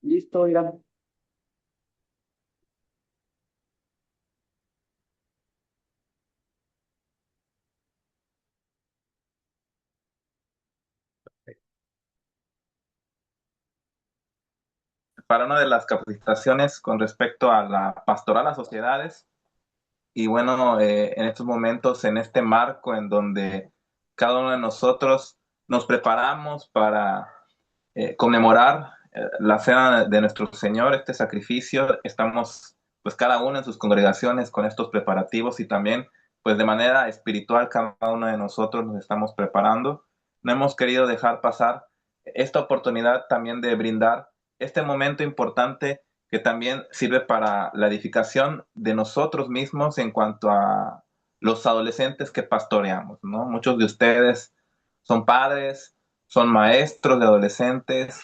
Listo, Irán. Para una de las capacitaciones con respecto a la pastoral a sociedades. Y bueno, en estos momentos, en este marco en donde cada uno de nosotros nos preparamos para conmemorar la cena de nuestro Señor, este sacrificio, estamos pues cada uno en sus congregaciones con estos preparativos y también pues de manera espiritual cada uno de nosotros nos estamos preparando. No hemos querido dejar pasar esta oportunidad también de brindar este momento importante que también sirve para la edificación de nosotros mismos en cuanto a los adolescentes que pastoreamos, ¿no? Muchos de ustedes son padres, son maestros de adolescentes,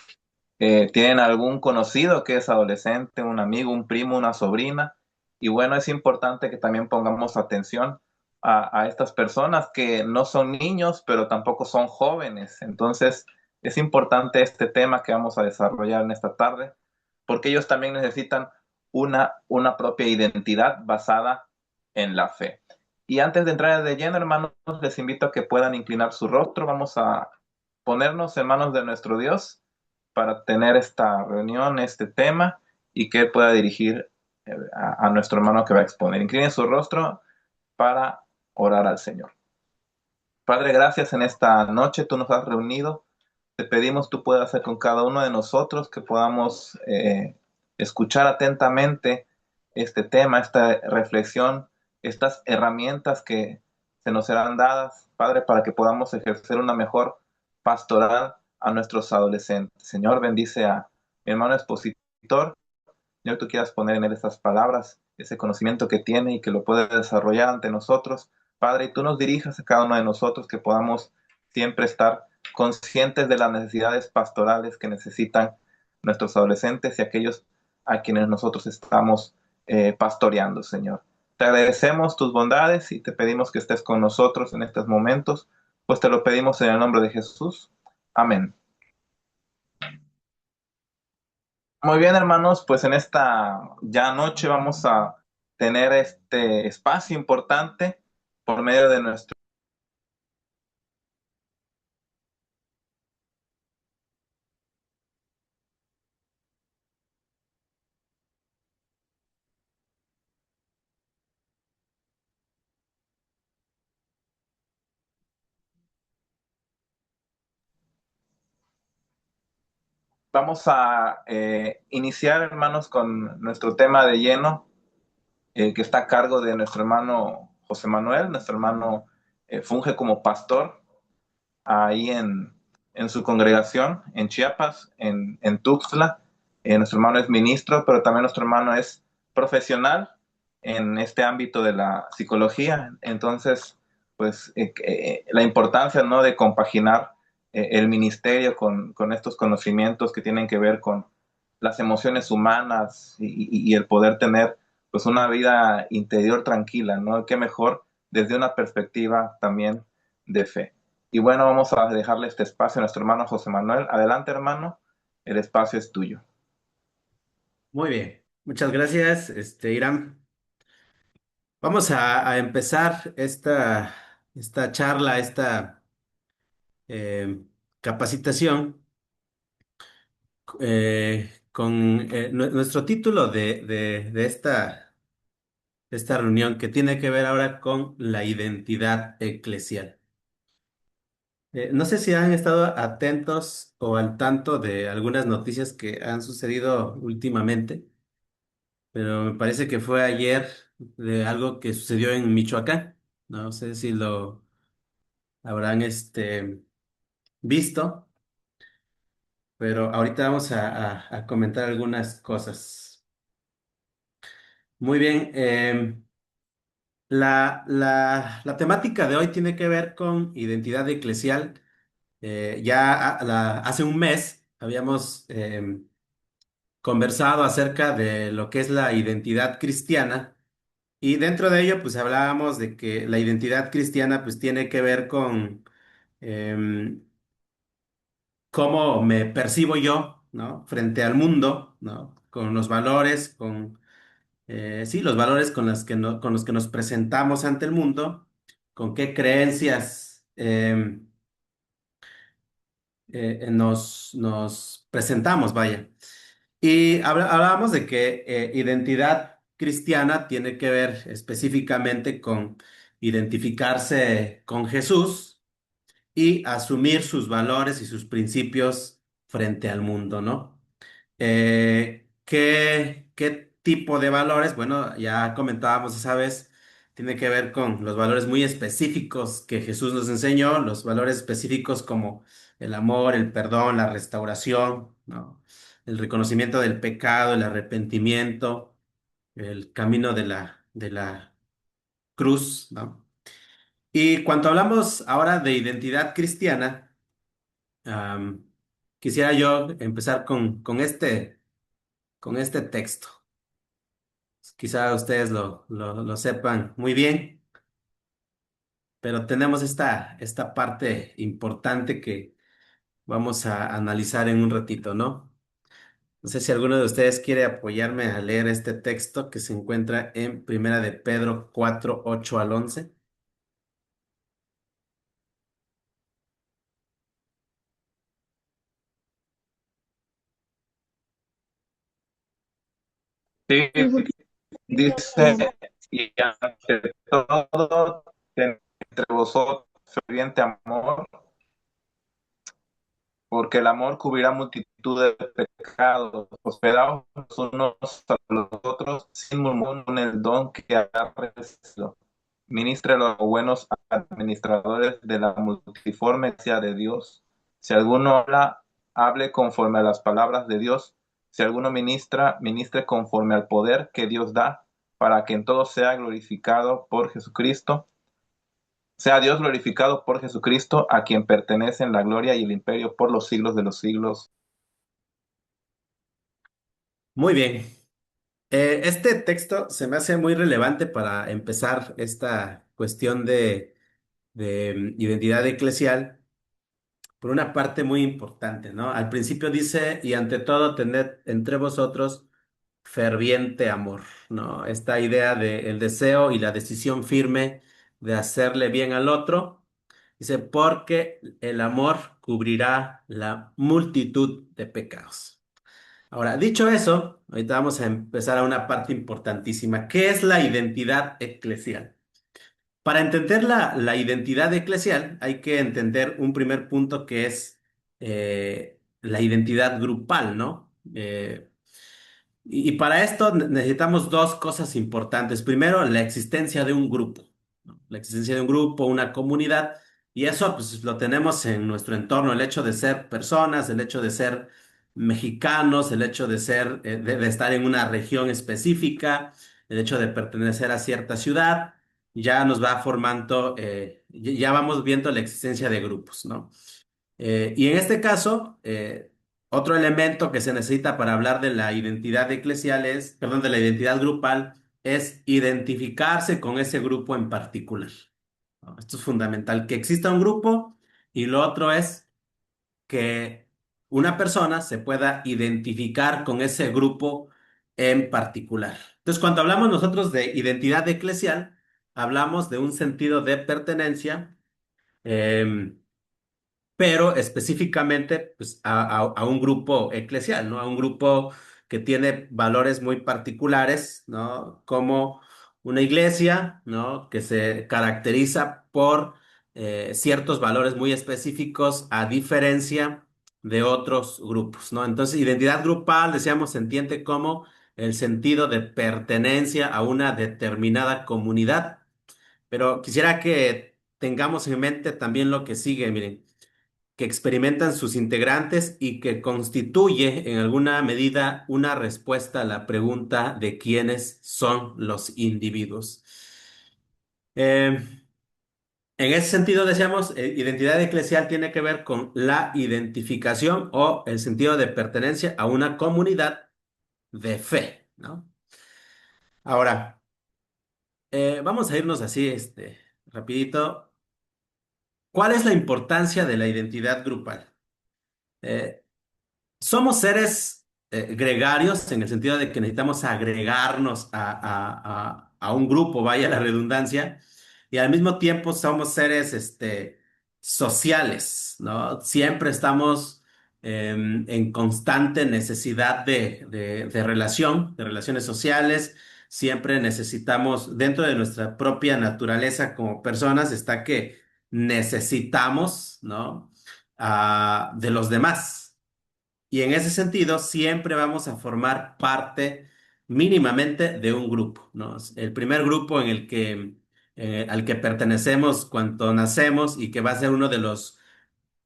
tienen algún conocido que es adolescente, un amigo, un primo, una sobrina, y bueno, es importante que también pongamos atención a estas personas que no son niños, pero tampoco son jóvenes. Entonces, es importante este tema que vamos a desarrollar en esta tarde, porque ellos también necesitan una propia identidad basada en la fe. Y antes de entrar de lleno, hermanos, les invito a que puedan inclinar su rostro. Vamos a ponernos en manos de nuestro Dios para tener esta reunión, este tema, y que Él pueda dirigir a nuestro hermano que va a exponer. Incline su rostro para orar al Señor. Padre, gracias en esta noche, tú nos has reunido. Te pedimos tú puedas hacer con cada uno de nosotros que podamos escuchar atentamente este tema, esta reflexión, estas herramientas que se nos serán dadas, Padre, para que podamos ejercer una mejor pastoral a nuestros adolescentes. Señor, bendice a mi hermano expositor. Señor, tú quieras poner en él esas palabras, ese conocimiento que tiene y que lo puede desarrollar ante nosotros. Padre, y tú nos dirijas a cada uno de nosotros que podamos siempre estar conscientes de las necesidades pastorales que necesitan nuestros adolescentes y aquellos a quienes nosotros estamos pastoreando, Señor. Te agradecemos tus bondades y te pedimos que estés con nosotros en estos momentos, pues te lo pedimos en el nombre de Jesús. Amén. Muy bien, hermanos, pues en esta ya noche vamos a tener este espacio importante por medio de nuestro. Vamos a iniciar, hermanos, con nuestro tema de lleno, que está a cargo de nuestro hermano José Manuel. Nuestro hermano funge como pastor ahí en su congregación en Chiapas, en Tuxtla. Nuestro hermano es ministro, pero también nuestro hermano es profesional en este ámbito de la psicología. Entonces, pues la importancia, ¿no?, de compaginar el ministerio con estos conocimientos que tienen que ver con las emociones humanas y el poder tener pues una vida interior tranquila, ¿no? Qué mejor desde una perspectiva también de fe. Y bueno, vamos a dejarle este espacio a nuestro hermano José Manuel. Adelante, hermano, el espacio es tuyo. Muy bien. Muchas gracias, Irán. Vamos a empezar esta charla, esta eh, capacitación con nuestro título de esta reunión que tiene que ver ahora con la identidad eclesial. No sé si han estado atentos o al tanto de algunas noticias que han sucedido últimamente, pero me parece que fue ayer de algo que sucedió en Michoacán. No sé si lo habrán visto, pero ahorita vamos a comentar algunas cosas. Muy bien, la temática de hoy tiene que ver con identidad eclesial. Hace un mes habíamos conversado acerca de lo que es la identidad cristiana. Y dentro de ello, pues hablábamos de que la identidad cristiana, pues tiene que ver con em, cómo me percibo yo ¿no? Frente al mundo, ¿no? Con los valores, sí, los valores con con los que nos presentamos ante el mundo, con qué creencias nos presentamos, vaya. Y hablábamos de que identidad cristiana tiene que ver específicamente con identificarse con Jesús y asumir sus valores y sus principios frente al mundo, ¿no? ¿Qué tipo de valores? Bueno, ya comentábamos esa vez, tiene que ver con los valores muy específicos que Jesús nos enseñó, los valores específicos como el amor, el perdón, la restauración, ¿no? El reconocimiento del pecado, el arrepentimiento, el camino de la cruz, ¿no? Y cuando hablamos ahora de identidad cristiana, Am, quisiera yo empezar con este texto. Quizá ustedes lo sepan muy bien, pero tenemos esta parte importante que vamos a analizar en un ratito, ¿no? No sé si alguno de ustedes quiere apoyarme a leer este texto que se encuentra en Primera de Pedro 4 8 al 11. Sí, dice, y ante todo, entre vosotros ferviente amor, porque el amor cubrirá multitud de pecados. Hospedaos los unos a los otros sin murmuración en el don que ha recibido. Ministre los buenos administradores de la multiforme gracia de Dios. Si alguno habla, hable conforme a las palabras de Dios. Si alguno ministra, ministre conforme al poder que Dios da, para que en todo sea glorificado por Jesucristo. Sea Dios glorificado por Jesucristo, a quien pertenecen la gloria y el imperio por los siglos de los siglos. Muy bien. Este texto se me hace muy relevante para empezar esta cuestión de identidad eclesial por una parte muy importante, ¿no? Al principio dice, y ante todo tened entre vosotros ferviente amor, ¿no? Esta idea de el deseo y la decisión firme de hacerle bien al otro. Dice, porque el amor cubrirá la multitud de pecados. Ahora, dicho eso, ahorita vamos a empezar a una parte importantísima. ¿Qué es la identidad eclesial? Para entender la identidad eclesial, hay que entender un primer punto que es la identidad grupal, ¿no? Y para esto necesitamos dos cosas importantes. Primero, la existencia de un grupo, ¿no? La existencia de un grupo, una comunidad, y eso pues lo tenemos en nuestro entorno, el hecho de ser personas, el hecho de ser mexicanos, el hecho de ser, de estar en una región específica, el hecho de pertenecer a cierta ciudad, ya nos va formando, ya vamos viendo la existencia de grupos, ¿no? Y en este caso, otro elemento que se necesita para hablar de la identidad eclesial es, perdón, de la identidad grupal, es identificarse con ese grupo en particular, ¿no? Esto es fundamental, que exista un grupo y lo otro es que una persona se pueda identificar con ese grupo en particular. Entonces, cuando hablamos nosotros de identidad eclesial, hablamos de un sentido de pertenencia. em, pero específicamente pues, a un grupo eclesial, ¿no? A un grupo que tiene valores muy particulares, ¿no? Como una iglesia, ¿no? Que se caracteriza por ciertos valores muy específicos a diferencia de otros grupos, ¿no? Entonces, identidad grupal, decíamos, se entiende como el sentido de pertenencia a una determinada comunidad, pero quisiera que tengamos en mente también lo que sigue, miren, que experimentan sus integrantes y que constituye en alguna medida una respuesta a la pregunta de quiénes son los individuos. Eh, en ese sentido, decíamos, identidad eclesial tiene que ver con la identificación o el sentido de pertenencia a una comunidad de fe, ¿no? Ahora, vamos a irnos así, rapidito. ¿Cuál es la importancia de la identidad grupal? Eh, somos seres gregarios en el sentido de que necesitamos agregarnos a un grupo, vaya la redundancia, y al mismo tiempo somos seres sociales, ¿no? Siempre estamos en constante necesidad de relaciones sociales, siempre necesitamos, dentro de nuestra propia naturaleza como personas, está que necesitamos, ¿no? De los demás. Y en ese sentido, siempre vamos a formar parte mínimamente de un grupo, ¿no? El primer grupo al que pertenecemos cuando nacemos y que va a ser uno de los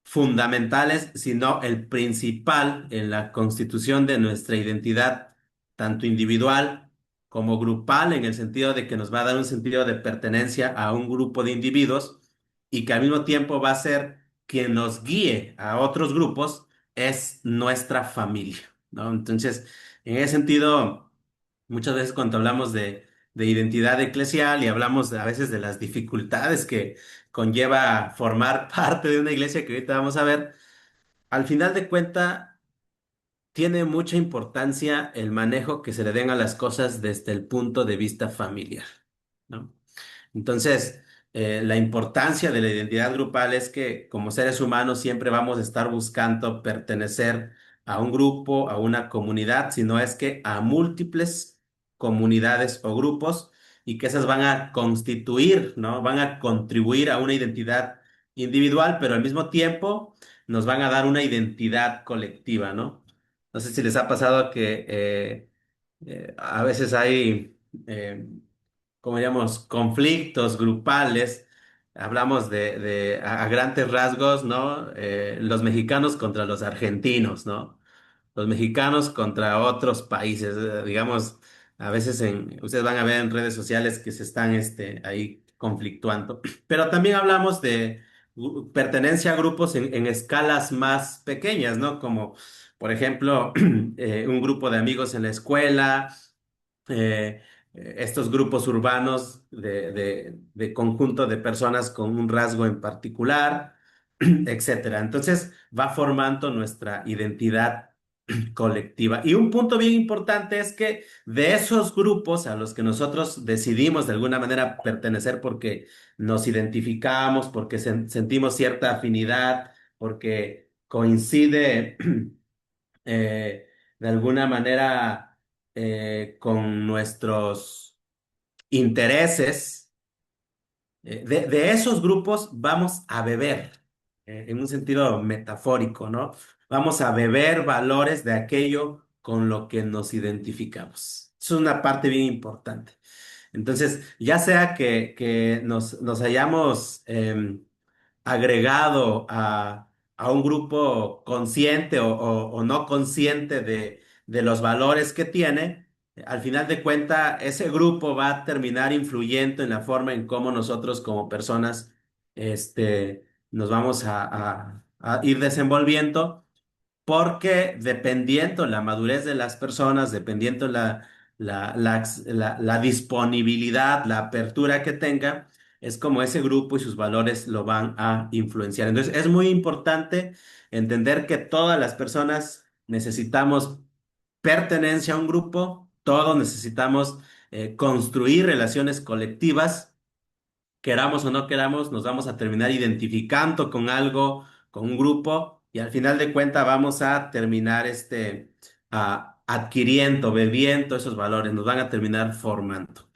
fundamentales, sino el principal en la constitución de nuestra identidad, tanto individual como grupal, en el sentido de que nos va a dar un sentido de pertenencia a un grupo de individuos y que al mismo tiempo va a ser quien nos guíe a otros grupos, es nuestra familia, ¿no? Entonces, en ese sentido, muchas veces cuando hablamos de identidad eclesial y hablamos a veces de las dificultades que conlleva formar parte de una iglesia que ahorita vamos a ver, al final de cuenta tiene mucha importancia el manejo que se le den a las cosas desde el punto de vista familiar, ¿no? Entonces, la importancia de la identidad grupal es que como seres humanos siempre vamos a estar buscando pertenecer a un grupo, a una comunidad, sino es que a múltiples comunidades o grupos y que esas van a constituir, ¿no? Van a contribuir a una identidad individual, pero al mismo tiempo nos van a dar una identidad colectiva, ¿no? No sé si les ha pasado que a veces hay... como diríamos, conflictos grupales. Hablamos a grandes rasgos, ¿no? Los mexicanos contra los argentinos, ¿no? Los mexicanos contra otros países. Digamos, a veces ustedes van a ver en redes sociales que se están ahí conflictuando. Pero también hablamos de pertenencia a grupos en escalas más pequeñas, ¿no? Como, por ejemplo, un grupo de amigos en la escuela, eh, estos grupos urbanos de conjunto de personas con un rasgo en particular, etcétera. Entonces va formando nuestra identidad colectiva. Y un punto bien importante es que de esos grupos a los que nosotros decidimos de alguna manera pertenecer porque nos identificamos, porque sentimos cierta afinidad, porque coincide de alguna manera con nuestros intereses, de esos grupos vamos a beber, en un sentido metafórico, ¿no? Vamos a beber valores de aquello con lo que nos identificamos. Eso es una parte bien importante. Entonces, ya sea que nos hayamos agregado a un grupo consciente o no consciente de los valores que tiene, al final de cuentas, ese grupo va a terminar influyendo en la forma en cómo nosotros como personas nos vamos a ir desenvolviendo porque dependiendo la madurez de las personas, dependiendo la disponibilidad, la apertura que tenga, es como ese grupo y sus valores lo van a influenciar. Entonces, es muy importante entender que todas las personas necesitamos pertenencia a un grupo, todos necesitamos construir relaciones colectivas, queramos o no queramos, nos vamos a terminar identificando con algo, con un grupo, y al final de cuentas vamos a terminar adquiriendo, bebiendo esos valores, nos van a terminar formando.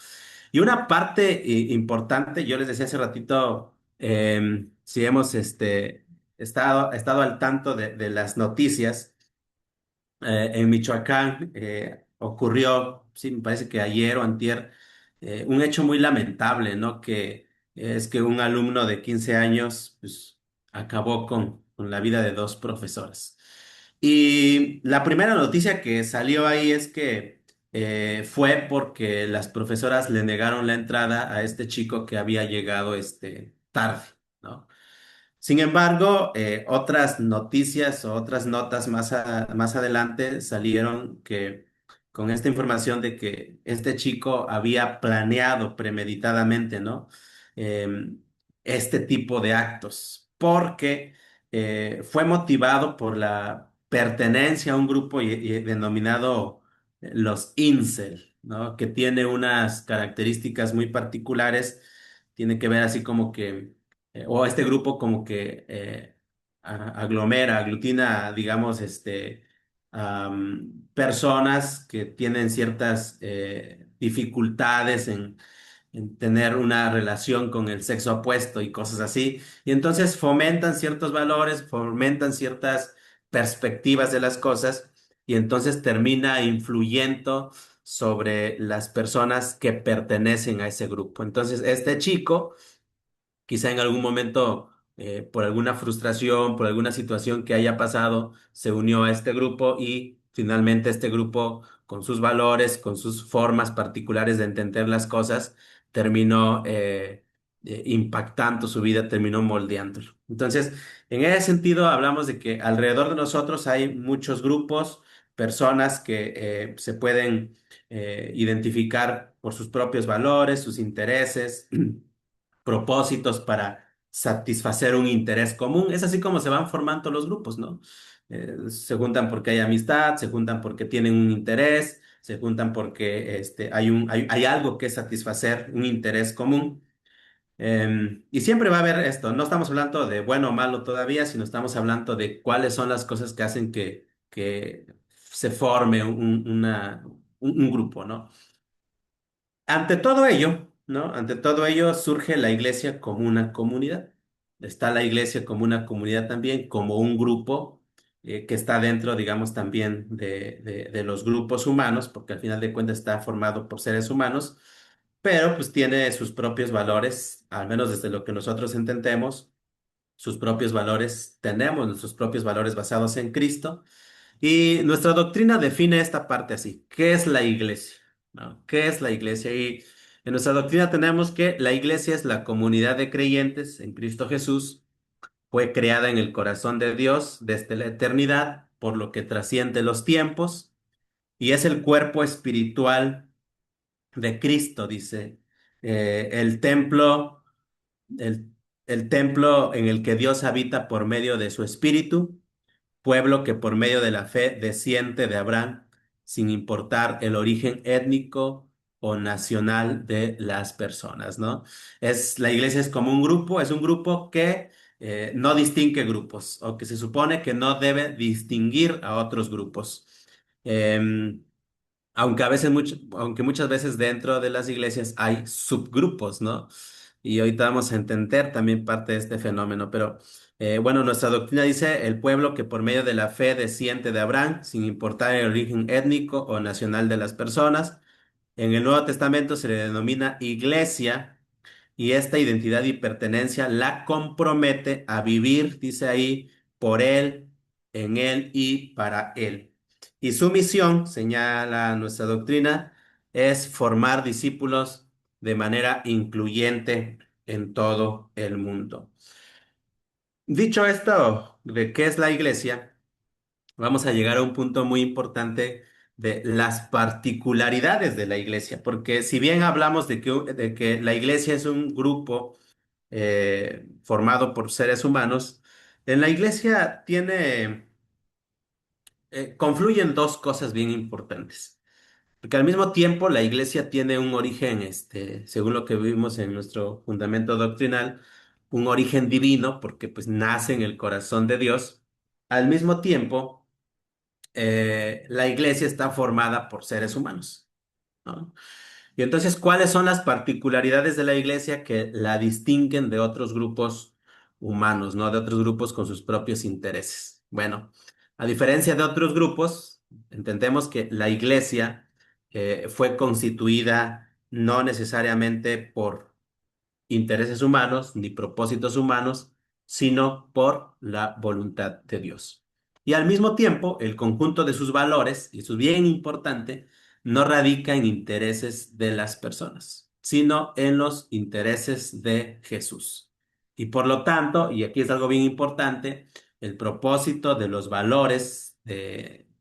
Y una parte importante, yo les decía hace ratito, si hemos estado al tanto de las noticias, en Michoacán ocurrió, sí, me parece que ayer o antier, un hecho muy lamentable, ¿no? Que es que un alumno de 15 años, pues, acabó con la vida de dos profesoras. Y la primera noticia que salió ahí es que fue porque las profesoras le negaron la entrada a este chico que había llegado tarde, ¿no? Sin embargo, otras noticias o otras notas más adelante salieron que con esta información de que este chico había planeado premeditadamente, ¿no? Este tipo de actos, porque fue motivado por pertenencia a un grupo y denominado los incel, ¿no? Que tiene unas características muy particulares, tiene que ver así como que, o este grupo como que aglomera, aglutina, digamos, personas que tienen ciertas dificultades en tener una relación con el sexo opuesto y cosas así. Y entonces fomentan ciertos valores, fomentan ciertas perspectivas de las cosas y entonces termina influyendo sobre las personas que pertenecen a ese grupo. Entonces, este chico quizá en algún momento, por alguna frustración, por alguna situación que haya pasado, se unió a este grupo y finalmente este grupo, con sus valores, con sus formas particulares de entender las cosas, terminó impactando su vida, terminó moldeándolo. Entonces, en ese sentido, hablamos de que alrededor de nosotros hay muchos grupos, personas que se pueden identificar por sus propios valores, sus intereses propósitos para satisfacer un interés común. Es así como se van formando los grupos, ¿no? Se juntan porque hay amistad, se juntan porque tienen un interés, se juntan porque hay algo que satisfacer, un interés común. Y siempre va a haber esto. No estamos hablando de bueno o malo todavía, sino estamos hablando de cuáles son las cosas que hacen que se forme un grupo, ¿no? Ante todo ello, ¿no? Ante todo ello surge la iglesia como una comunidad. Está la iglesia como una comunidad también, como un grupo que está dentro, digamos, también de los grupos humanos, porque al final de cuentas está formado por seres humanos, pero pues tiene sus propios valores, al menos desde lo que nosotros entendemos, sus propios valores, tenemos nuestros propios valores basados en Cristo y nuestra doctrina define esta parte así. ¿Qué es la iglesia? ¿No? ¿Qué es la iglesia? Y en nuestra doctrina tenemos que la iglesia es la comunidad de creyentes en Cristo Jesús. Fue creada en el corazón de Dios desde la eternidad, por lo que trasciende los tiempos, y es el cuerpo espiritual de Cristo, dice. El templo, el, el templo en el que Dios habita por medio de su espíritu, pueblo que por medio de la fe desciende de Abraham, sin importar el origen étnico o nacional de las personas, ¿no? La iglesia es como un grupo, es un grupo que no distingue grupos o que se supone que no debe distinguir a otros grupos. Em, aunque muchas veces dentro de las iglesias hay subgrupos, ¿no? Y ahorita vamos a entender también parte de este fenómeno, pero bueno, nuestra doctrina dice el pueblo que por medio de la fe desciende de Abraham, sin importar el origen étnico o nacional de las personas. En el Nuevo Testamento se le denomina iglesia y esta identidad y pertenencia la compromete a vivir, dice ahí, por Él, en Él y para Él. Y su misión, señala nuestra doctrina, es formar discípulos de manera incluyente en todo el mundo. Dicho esto de qué es la iglesia, vamos a llegar a un punto muy importante de las particularidades de la iglesia, porque si bien hablamos de que la iglesia es un grupo formado por seres humanos, en la iglesia confluyen dos cosas bien importantes. Porque al mismo tiempo la iglesia tiene un origen, según lo que vimos en nuestro fundamento doctrinal, un origen divino, porque pues nace en el corazón de Dios. Al mismo tiempo, la iglesia está formada por seres humanos, ¿no? Y entonces, ¿cuáles son las particularidades de la iglesia que la distinguen de otros grupos humanos, ¿no? De otros grupos con sus propios intereses. Bueno, a diferencia de otros grupos, entendemos que la iglesia fue constituida no necesariamente por intereses humanos ni propósitos humanos, sino por la voluntad de Dios. Y al mismo tiempo, el conjunto de sus valores, y eso es bien importante, no radica en intereses de las personas, sino en los intereses de Jesús. Y por lo tanto, y aquí es algo bien importante, el propósito de los valores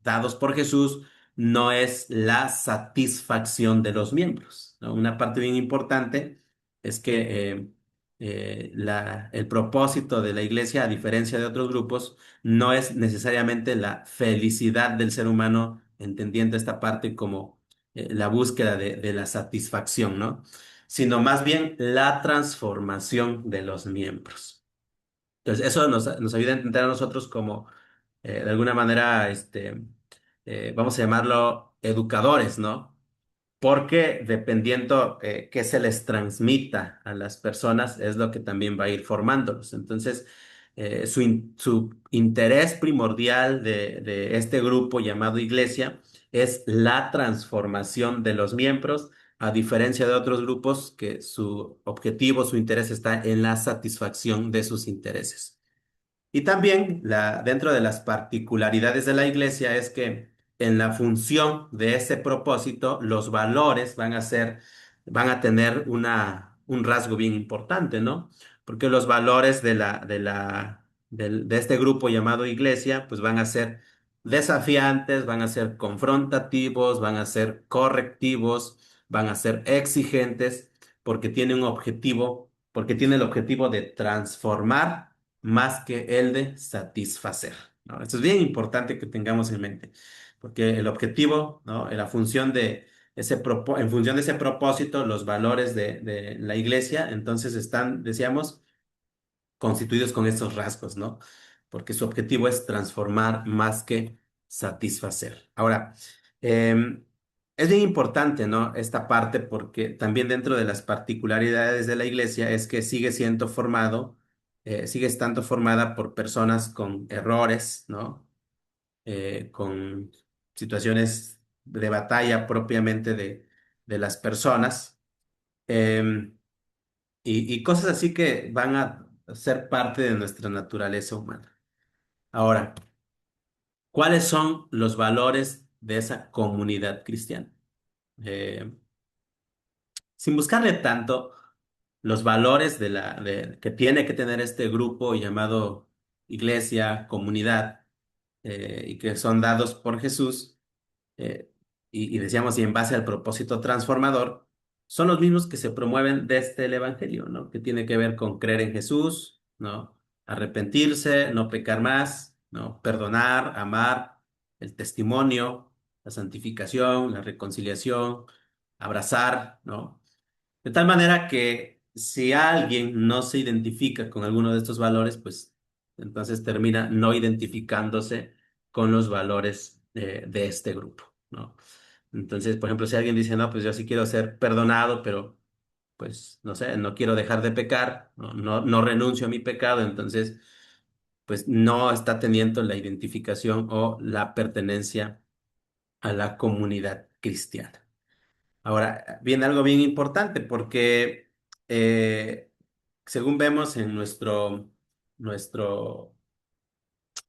dados por Jesús no es la satisfacción de los miembros, ¿no? Una parte bien importante es que el propósito de la iglesia, a diferencia de otros grupos, no es necesariamente la felicidad del ser humano, entendiendo esta parte como la búsqueda de la satisfacción, ¿no? Sino más bien la transformación de los miembros. Entonces, eso nos ayuda a entender a nosotros como, de alguna manera, vamos a llamarlo educadores, ¿no? Porque dependiendo qué se les transmita a las personas es lo que también va a ir formándolos. Entonces, su interés primordial de este grupo llamado iglesia es la transformación de los miembros, a diferencia de otros grupos que su objetivo, su interés está en la satisfacción de sus intereses. Y también dentro de las particularidades de la iglesia es que en la función de ese propósito, los valores van a tener un rasgo bien importante, ¿no? Porque los valores de este grupo llamado iglesia, pues van a ser desafiantes, van a ser confrontativos, van a ser correctivos, van a ser exigentes, porque tiene un objetivo, porque tiene el objetivo de transformar más que el de satisfacer, ¿no? Esto es bien importante que tengamos en mente, porque el objetivo, ¿no? La función de en función de ese propósito, los valores de la iglesia, entonces están, decíamos, constituidos con estos rasgos, ¿no? Porque su objetivo es transformar más que satisfacer. Ahora, em, es bien importante, ¿no? Esta parte porque también dentro de las particularidades de la iglesia es que sigue estando formada por personas con errores, ¿no? Con situaciones de batalla propiamente de las personas. em, y cosas así que van a ser parte de nuestra naturaleza humana. Ahora, ¿cuáles son los valores de esa comunidad cristiana? Eh, Sin buscarle tanto los valores que tiene que tener este grupo llamado iglesia, comunidad, y que son dados por Jesús, eh, y decíamos, y en base al propósito transformador, son los mismos que se promueven desde el Evangelio, ¿no? Que tiene que ver con creer en Jesús, ¿no? Arrepentirse, no pecar más, ¿no? Perdonar, amar, el testimonio, la santificación, la reconciliación, abrazar, ¿no? De tal manera que si alguien no se identifica con alguno de estos valores, pues entonces termina no identificándose con los valores de este grupo, ¿no? Entonces, por ejemplo, si alguien dice, no, pues yo sí quiero ser perdonado, pero pues no sé, no quiero dejar de pecar, no renuncio a mi pecado, entonces pues no está teniendo la identificación o la pertenencia a la comunidad cristiana. Ahora, viene algo bien importante porque eh, según vemos en nuestro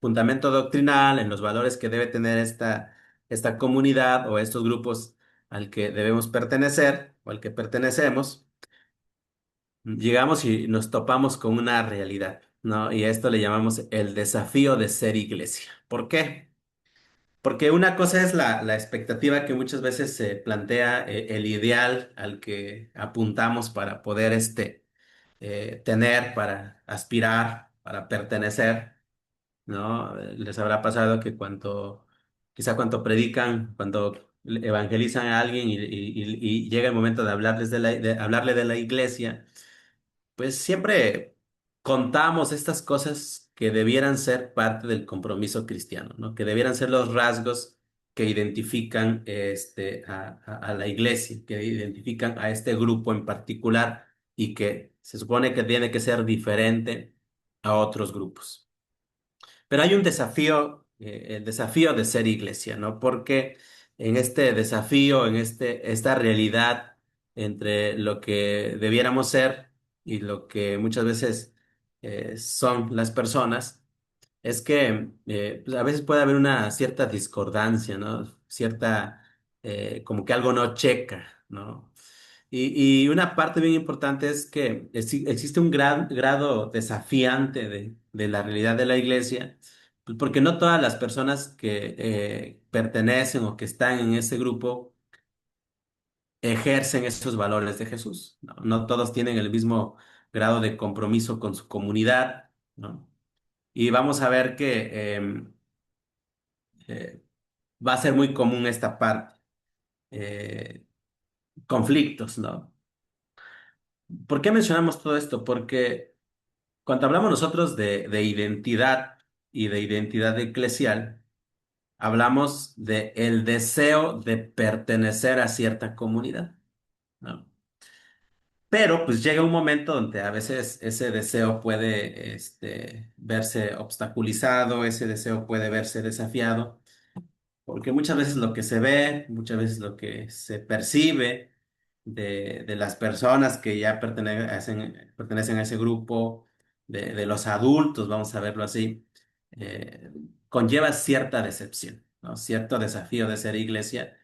fundamento doctrinal, en los valores que debe tener esta comunidad o estos grupos al que debemos pertenecer o al que pertenecemos, llegamos y nos topamos con una realidad, ¿no? Y a esto le llamamos el desafío de ser iglesia. ¿Por qué? Porque una cosa es la expectativa que muchas veces se plantea, el ideal al que apuntamos para poder tener, para aspirar, para pertenecer, ¿no? Les habrá pasado que quizá cuando predican, cuando evangelizan a alguien y llega el momento de de hablarle de la iglesia, pues siempre contamos estas cosas que debieran ser parte del compromiso cristiano, ¿no? Que debieran ser los rasgos que identifican a la iglesia, que identifican a este grupo en particular y que se supone que tiene que ser diferente a otros grupos. Pero hay un desafío, el desafío de ser iglesia, ¿no? Porque en este desafío, esta realidad entre lo que debiéramos ser y lo que muchas veces son las personas, es que pues, a veces puede haber una cierta discordancia, ¿no? Como que algo no checa, ¿no? Y una parte bien importante es que existe un gran grado desafiante de la realidad de la iglesia, pues porque no todas las personas que pertenecen o que están en ese grupo ejercen esos valores de Jesús, ¿no? No todos tienen el mismo grado de compromiso con su comunidad, ¿no? Y vamos a ver que eh, va a ser muy común esta parte, eh, conflictos, ¿no? ¿Por qué mencionamos todo esto? Porque cuando hablamos nosotros de identidad y de identidad eclesial, hablamos de el deseo de pertenecer a cierta comunidad, ¿no? Pero pues llega un momento donde a veces ese deseo puede verse obstaculizado, ese deseo puede verse desafiado, porque muchas veces lo que se ve, muchas veces lo que se percibe de las personas que ya pertenecen a ese grupo, de los adultos, vamos a verlo así, eh, conlleva cierta decepción, ¿no? Cierto desafío de ser iglesia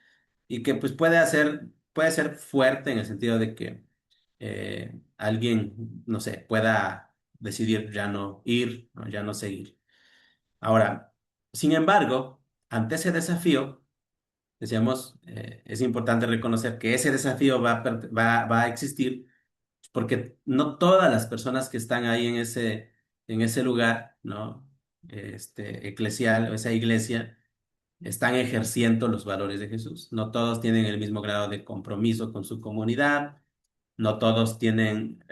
y que pues puede ser fuerte en el sentido de que alguien, no sé, pueda decidir ya no ir, ¿no? Ya no seguir. Ahora, sin embargo, ante ese desafío, decíamos, es importante reconocer que ese desafío va a existir porque no todas las personas que están ahí en ese lugar, ¿no? Eclesial o esa iglesia, están ejerciendo los valores de Jesús. No todos tienen el mismo grado de compromiso con su comunidad, no todos tienen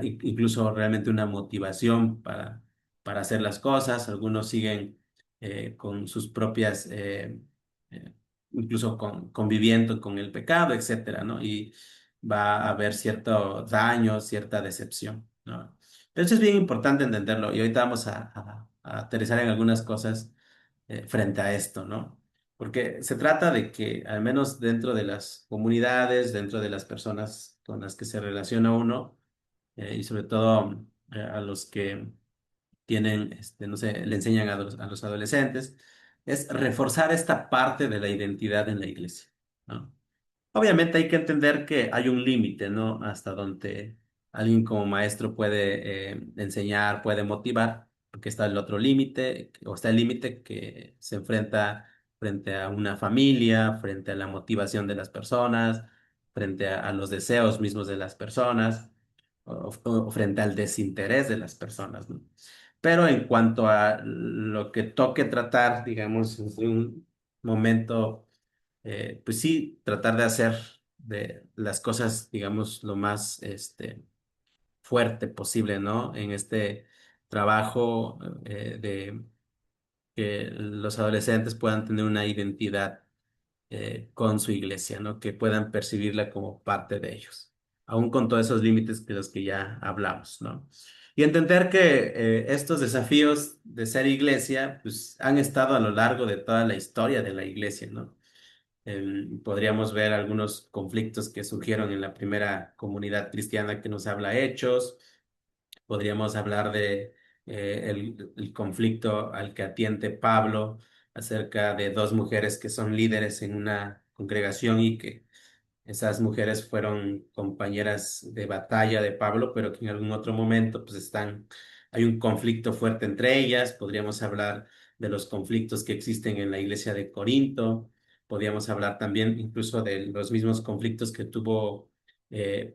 incluso realmente una motivación para hacer las cosas, algunos siguen con sus propias, eh, incluso conviviendo con el pecado, etcétera, ¿no? Y va a haber cierto daño, cierta decepción, ¿no? Pero eso es bien importante entenderlo y ahorita vamos a aterrizar en algunas cosas frente a esto, ¿no? Porque se trata de que, al menos dentro de las comunidades, dentro de las personas con las que se relaciona uno, y sobre todo a los que tienen, no sé, le enseñan a los adolescentes, es reforzar esta parte de la identidad en la iglesia, ¿no? Obviamente hay que entender que hay un límite, ¿no? Hasta donde alguien como maestro puede enseñar, puede motivar, porque está el otro límite, o está el límite que se enfrenta frente a una familia, frente a la motivación de las personas, frente a los deseos mismos de las personas, o frente al desinterés de las personas, ¿no? Pero en cuanto a lo que toque tratar, digamos, en un momento pues sí, tratar de hacer de las cosas, digamos, lo más fuerte posible, ¿no? En este trabajo de que los adolescentes puedan tener una identidad con su iglesia, ¿no? Que puedan percibirla como parte de ellos, aún con todos esos límites de los que ya hablamos, ¿no? Y entender que estos desafíos de ser iglesia, pues han estado a lo largo de toda la historia de la iglesia, ¿no? Podríamos ver algunos conflictos que surgieron en la primera comunidad cristiana que nos habla Hechos. Podríamos hablar de el conflicto al que atiende Pablo acerca de dos mujeres que son líderes en una congregación y que esas mujeres fueron compañeras de batalla de Pablo, pero que en algún otro momento pues hay un conflicto fuerte entre ellas. Podríamos hablar de los conflictos que existen en la iglesia de Corinto. Podríamos hablar también incluso de los mismos conflictos que tuvo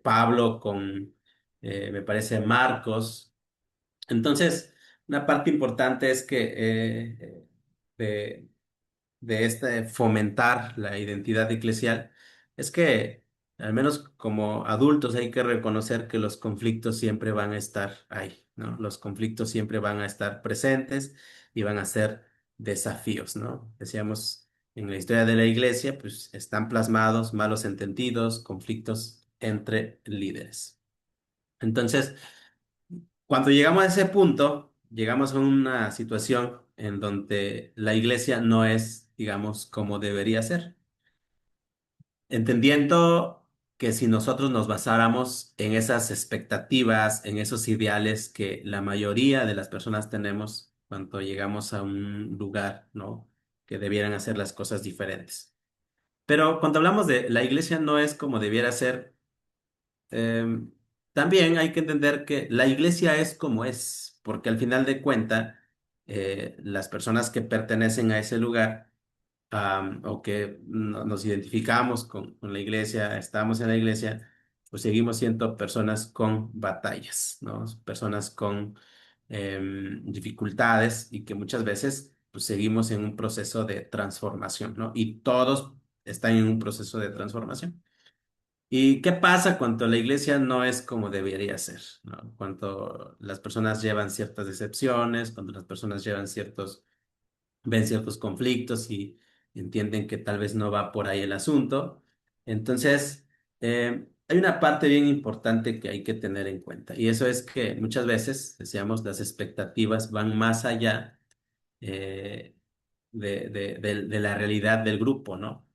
Pablo con, me parece, Marcos. Entonces, una parte importante es que de, de este fomentar la identidad eclesial es que, al menos como adultos, hay que reconocer que los conflictos siempre van a estar ahí, ¿no? Los conflictos siempre van a estar presentes y van a ser desafíos, ¿no? Decíamos, en la historia de la iglesia, pues están plasmados malos entendidos, conflictos entre líderes. Entonces, cuando llegamos a ese punto, llegamos a una situación en donde la iglesia no es, digamos, como debería ser. Entendiendo que si nosotros nos basáramos en esas expectativas, en esos ideales que la mayoría de las personas tenemos cuando llegamos a un lugar, ¿no? Que debieran hacer las cosas diferentes. Pero cuando hablamos de la iglesia no es como debiera ser. Em, También hay que entender que la iglesia es como es, porque al final de cuentas, las personas que pertenecen a ese lugar, o que nos identificamos con la iglesia, estamos en la iglesia, pues seguimos siendo personas con batallas, ¿no? Personas con dificultades y que muchas veces pues, seguimos en un proceso de transformación, ¿no? Y todos están en un proceso de transformación. ¿Y qué pasa cuando la iglesia no es como debería ser, ¿no? Cuando las personas llevan ciertas decepciones, cuando las personas ven ciertos conflictos y entienden que tal vez no va por ahí el asunto. Entonces, hay una parte bien importante que hay que tener en cuenta y eso es que muchas veces, decíamos, las expectativas van más allá eh, de la realidad del grupo, ¿no?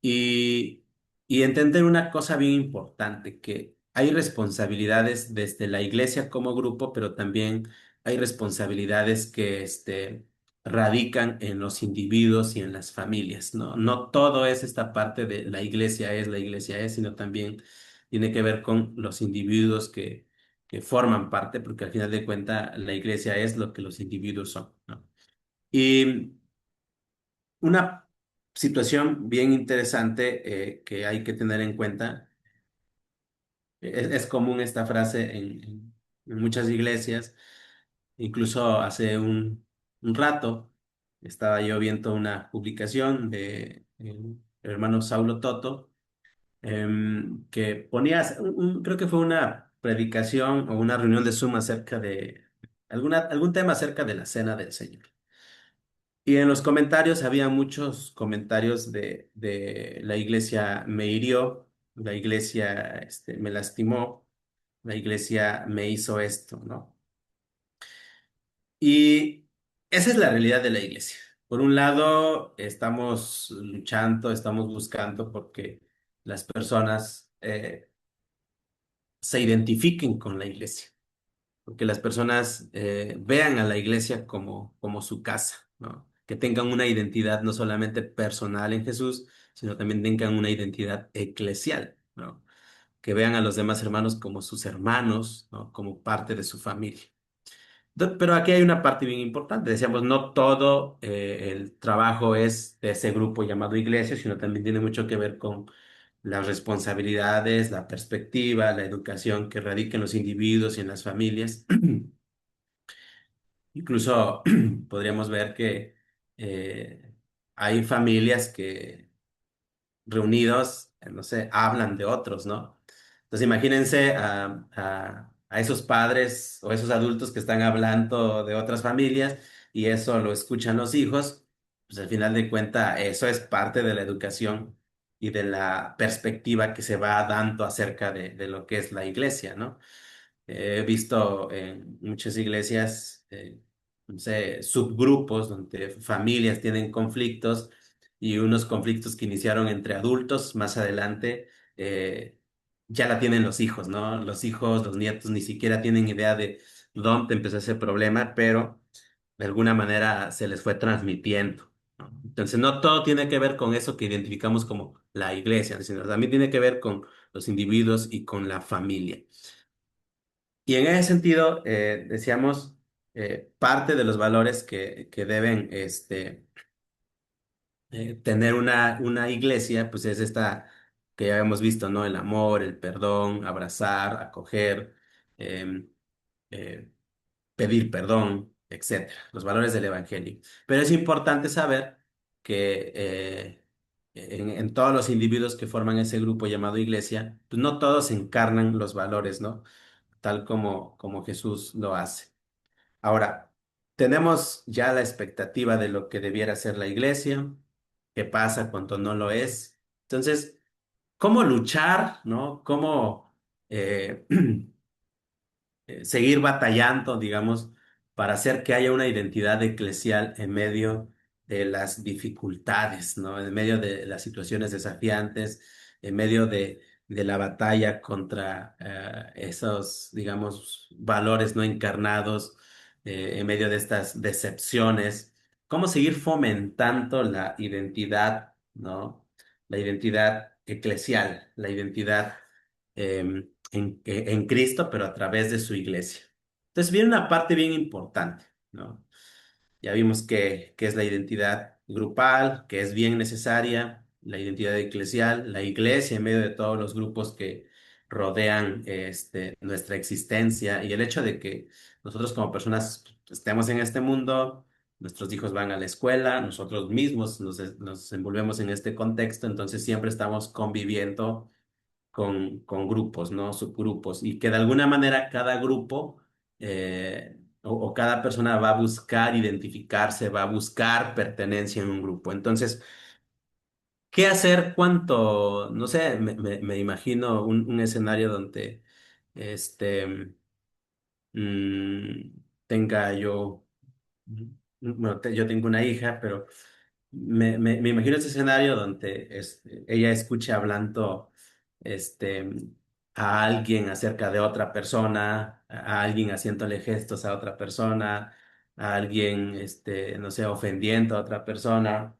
Y, y entender una cosa bien importante, que hay responsabilidades desde la iglesia como grupo, pero también hay responsabilidades que radican en los individuos y en las familias, ¿no? No todo es esta parte de la iglesia es, sino también tiene que ver con los individuos que forman parte, porque al final de cuentas la iglesia es lo que los individuos son, ¿no? Y una situación bien interesante que hay que tener en cuenta, es común esta frase en muchas iglesias, incluso hace un rato estaba yo viendo una publicación de el hermano Saulo Toto, que ponía, creo que fue una predicación o una reunión de Zoom acerca de algún tema acerca de la cena del Señor. Y en los comentarios había muchos comentarios de la iglesia me hirió, la iglesia me lastimó, la iglesia me hizo esto, ¿no? Y esa es la realidad de la iglesia. Por un lado, estamos luchando, estamos buscando porque las personas se identifiquen con la iglesia, porque las personas vean a la iglesia como su casa, ¿no? Que tengan una identidad no solamente personal en Jesús, sino también tengan una identidad eclesial, ¿no? Que vean a los demás hermanos como sus hermanos, ¿no? Como parte de su familia. Pero aquí hay una parte bien importante. Decíamos, no todo el trabajo es de ese grupo llamado iglesia, sino también tiene mucho que ver con las responsabilidades, la perspectiva, la educación que radica en los individuos y en las familias. Incluso podríamos ver que hay familias que reunidos, no sé, hablan de otros, ¿no? Entonces imagínense a esos padres o esos adultos que están hablando de otras familias y eso lo escuchan los hijos, pues al final de cuentas eso es parte de la educación y de la perspectiva que se va dando acerca de lo que es la iglesia, ¿no? He visto en muchas iglesias, no sé, subgrupos donde familias tienen conflictos y unos conflictos que iniciaron entre adultos, más adelante ya la tienen los hijos, ¿no? Los hijos, los nietos ni siquiera tienen idea de dónde empezó ese problema, pero de alguna manera se les fue transmitiendo, ¿no? Entonces, no todo tiene que ver con eso que identificamos como la iglesia, sino también tiene que ver con los individuos y con la familia. Y en ese sentido, decíamos, parte de los valores que deben tener una iglesia, pues es esta que ya hemos visto, ¿no? El amor, el perdón, abrazar, acoger, em, eh, pedir perdón, etcétera, los valores del evangelio. Pero es importante saber que en todos los individuos que forman ese grupo llamado iglesia, pues no todos encarnan los valores, ¿no? Tal como Jesús lo hace. Ahora, tenemos ya la expectativa de lo que debiera ser la iglesia, qué pasa cuando no lo es. Entonces, ¿cómo luchar, no? ¿Cómo eh, seguir batallando, digamos, para hacer que haya una identidad eclesial en medio de las dificultades, ¿no? En medio de las situaciones desafiantes, en medio de la batalla contra esos, digamos, valores no encarnados, en medio de estas decepciones. ¿Cómo seguir fomentando la identidad, ¿no? La identidad eclesial, la identidad en Cristo, pero a través de su iglesia. Entonces viene una parte bien importante, ¿no? Ya vimos que es la identidad grupal, que es bien necesaria, la identidad eclesial, la iglesia en medio de todos los grupos rodean nuestra existencia y el hecho de que nosotros como personas estemos en este mundo, nuestros hijos van a la escuela, nosotros mismos nos envolvemos en este contexto, entonces siempre estamos conviviendo con grupos, ¿no? Subgrupos, y que de alguna manera cada grupo o cada persona va a buscar identificarse, va a buscar pertenencia en un grupo. Entonces, ¿qué hacer cuánto, no sé, me imagino un escenario donde este, tenga yo, bueno, yo tengo una hija, pero me imagino ese escenario donde ella escuche hablando este, a alguien acerca de otra persona, a alguien haciéndole gestos a otra persona, a alguien, no sé, ofendiendo a otra persona,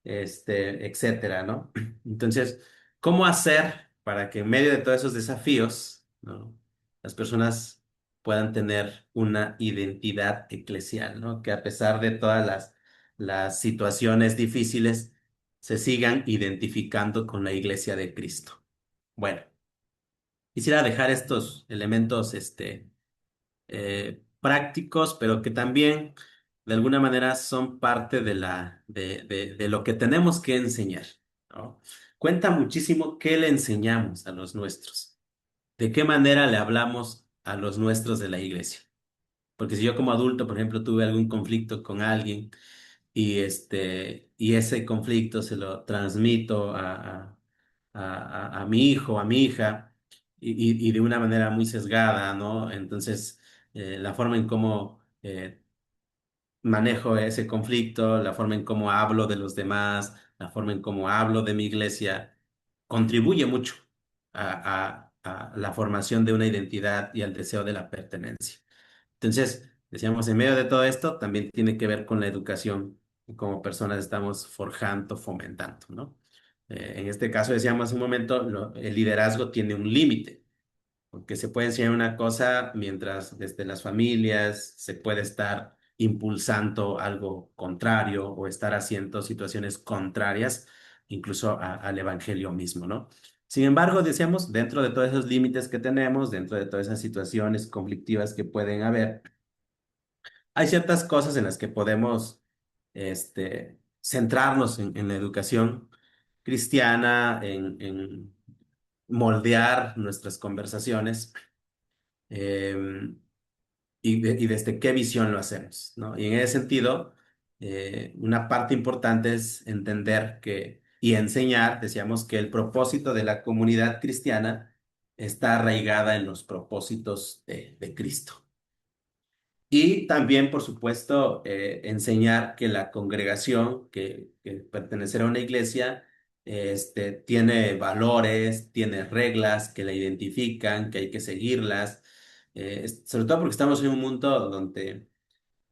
etcétera, ¿no? Entonces, ¿cómo hacer para que en medio de todos esos desafíos, ¿no? Las personas puedan tener una identidad eclesial, ¿no? Que a pesar de todas las situaciones difíciles, se sigan identificando con la iglesia de Cristo. Bueno, quisiera dejar estos elementos, prácticos, pero que también de alguna manera son parte de lo que tenemos que enseñar, ¿no? Cuenta muchísimo qué le enseñamos a los nuestros, de qué manera le hablamos a los nuestros de la iglesia. Porque si yo como adulto, por ejemplo, tuve algún conflicto con alguien y ese conflicto se lo transmito a mi hijo, a mi hija, y de una manera muy sesgada, ¿no? Entonces, la forma en cómo manejo ese conflicto, la forma en cómo hablo de los demás, la forma en cómo hablo de mi iglesia, contribuye mucho a la formación de una identidad y al deseo de la pertenencia. Entonces, decíamos, en medio de todo esto, también tiene que ver con la educación que como personas estamos forjando, fomentando, ¿no? En este caso, decíamos hace un momento, el liderazgo tiene un límite, porque se puede enseñar una cosa mientras desde las familias se puede estar impulsando algo contrario o estar haciendo situaciones contrarias, incluso al evangelio mismo, ¿no? Sin embargo, decíamos, dentro de todos esos límites que tenemos, dentro de todas esas situaciones conflictivas que pueden haber, hay ciertas cosas en las que podemos centrarnos en la educación cristiana, en moldear nuestras conversaciones eh, y desde qué visión lo hacemos, ¿no? Y en ese sentido, una parte importante es entender y enseñar, decíamos, que el propósito de la comunidad cristiana está arraigada en los propósitos de Cristo. Y también, por supuesto, enseñar que la congregación, que pertenecer a una iglesia, tiene valores, tiene reglas que la identifican, que hay que seguirlas, sobre todo porque estamos en un mundo donde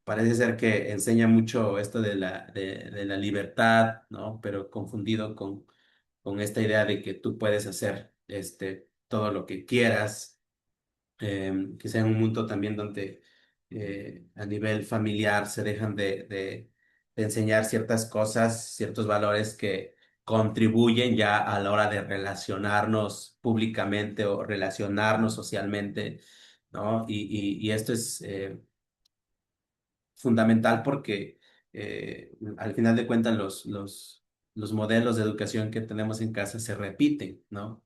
parece ser que enseña mucho esto de la libertad, ¿no? Pero confundido con esta idea de que tú puedes hacer todo lo que quieras, que sea un mundo también donde a nivel familiar se dejan de enseñar ciertas cosas, ciertos valores que contribuyen ya a la hora de relacionarnos públicamente o relacionarnos socialmente, ¿no? Y esto es fundamental porque al final de cuentas los modelos de educación que tenemos en casa se repiten, ¿no?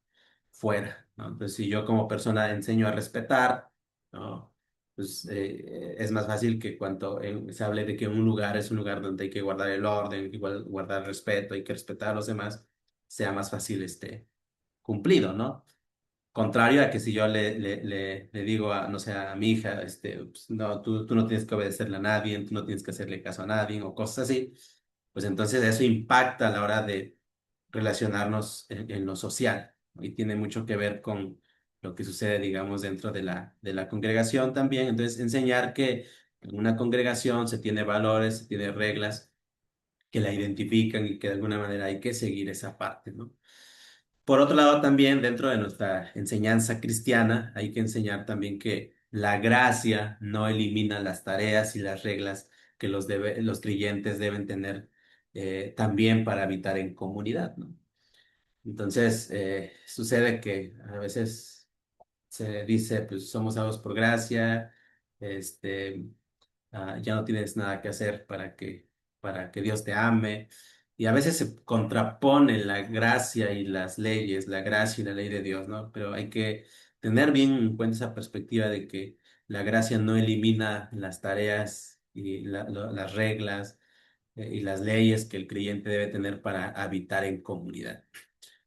Fuera, ¿no? Entonces, si yo como persona enseño a respetar, ¿no? Pues es más fácil que cuando se hable de que un lugar es un lugar donde hay que guardar el orden, igual guardar respeto, hay que respetar a los demás, sea más fácil cumplido, ¿no? Contrario a que si yo le digo a, no sé, a mi hija, pues, no, tú no tienes que obedecerle a nadie, tú no tienes que hacerle caso a nadie o cosas así, pues entonces eso impacta a la hora de relacionarnos en lo social, ¿no? Y tiene mucho que ver con lo que sucede, digamos, dentro de la congregación también. Entonces, enseñar que en una congregación se tiene valores, se tiene reglas que la identifican y que de alguna manera hay que seguir esa parte, ¿no? Por otro lado, también dentro de nuestra enseñanza cristiana, hay que enseñar también que la gracia no elimina las tareas y las reglas que los creyentes deben tener también para habitar en comunidad, ¿no? Entonces, sucede que a veces se dice, pues somos salvos por gracia, este, ya no tienes nada que hacer para que Dios te ame. Y a veces se contrapone la gracia y las leyes, la gracia y la ley de Dios, ¿no? Pero hay que tener bien en cuenta esa perspectiva de que la gracia no elimina las tareas y las reglas y las leyes que el creyente debe tener para habitar en comunidad.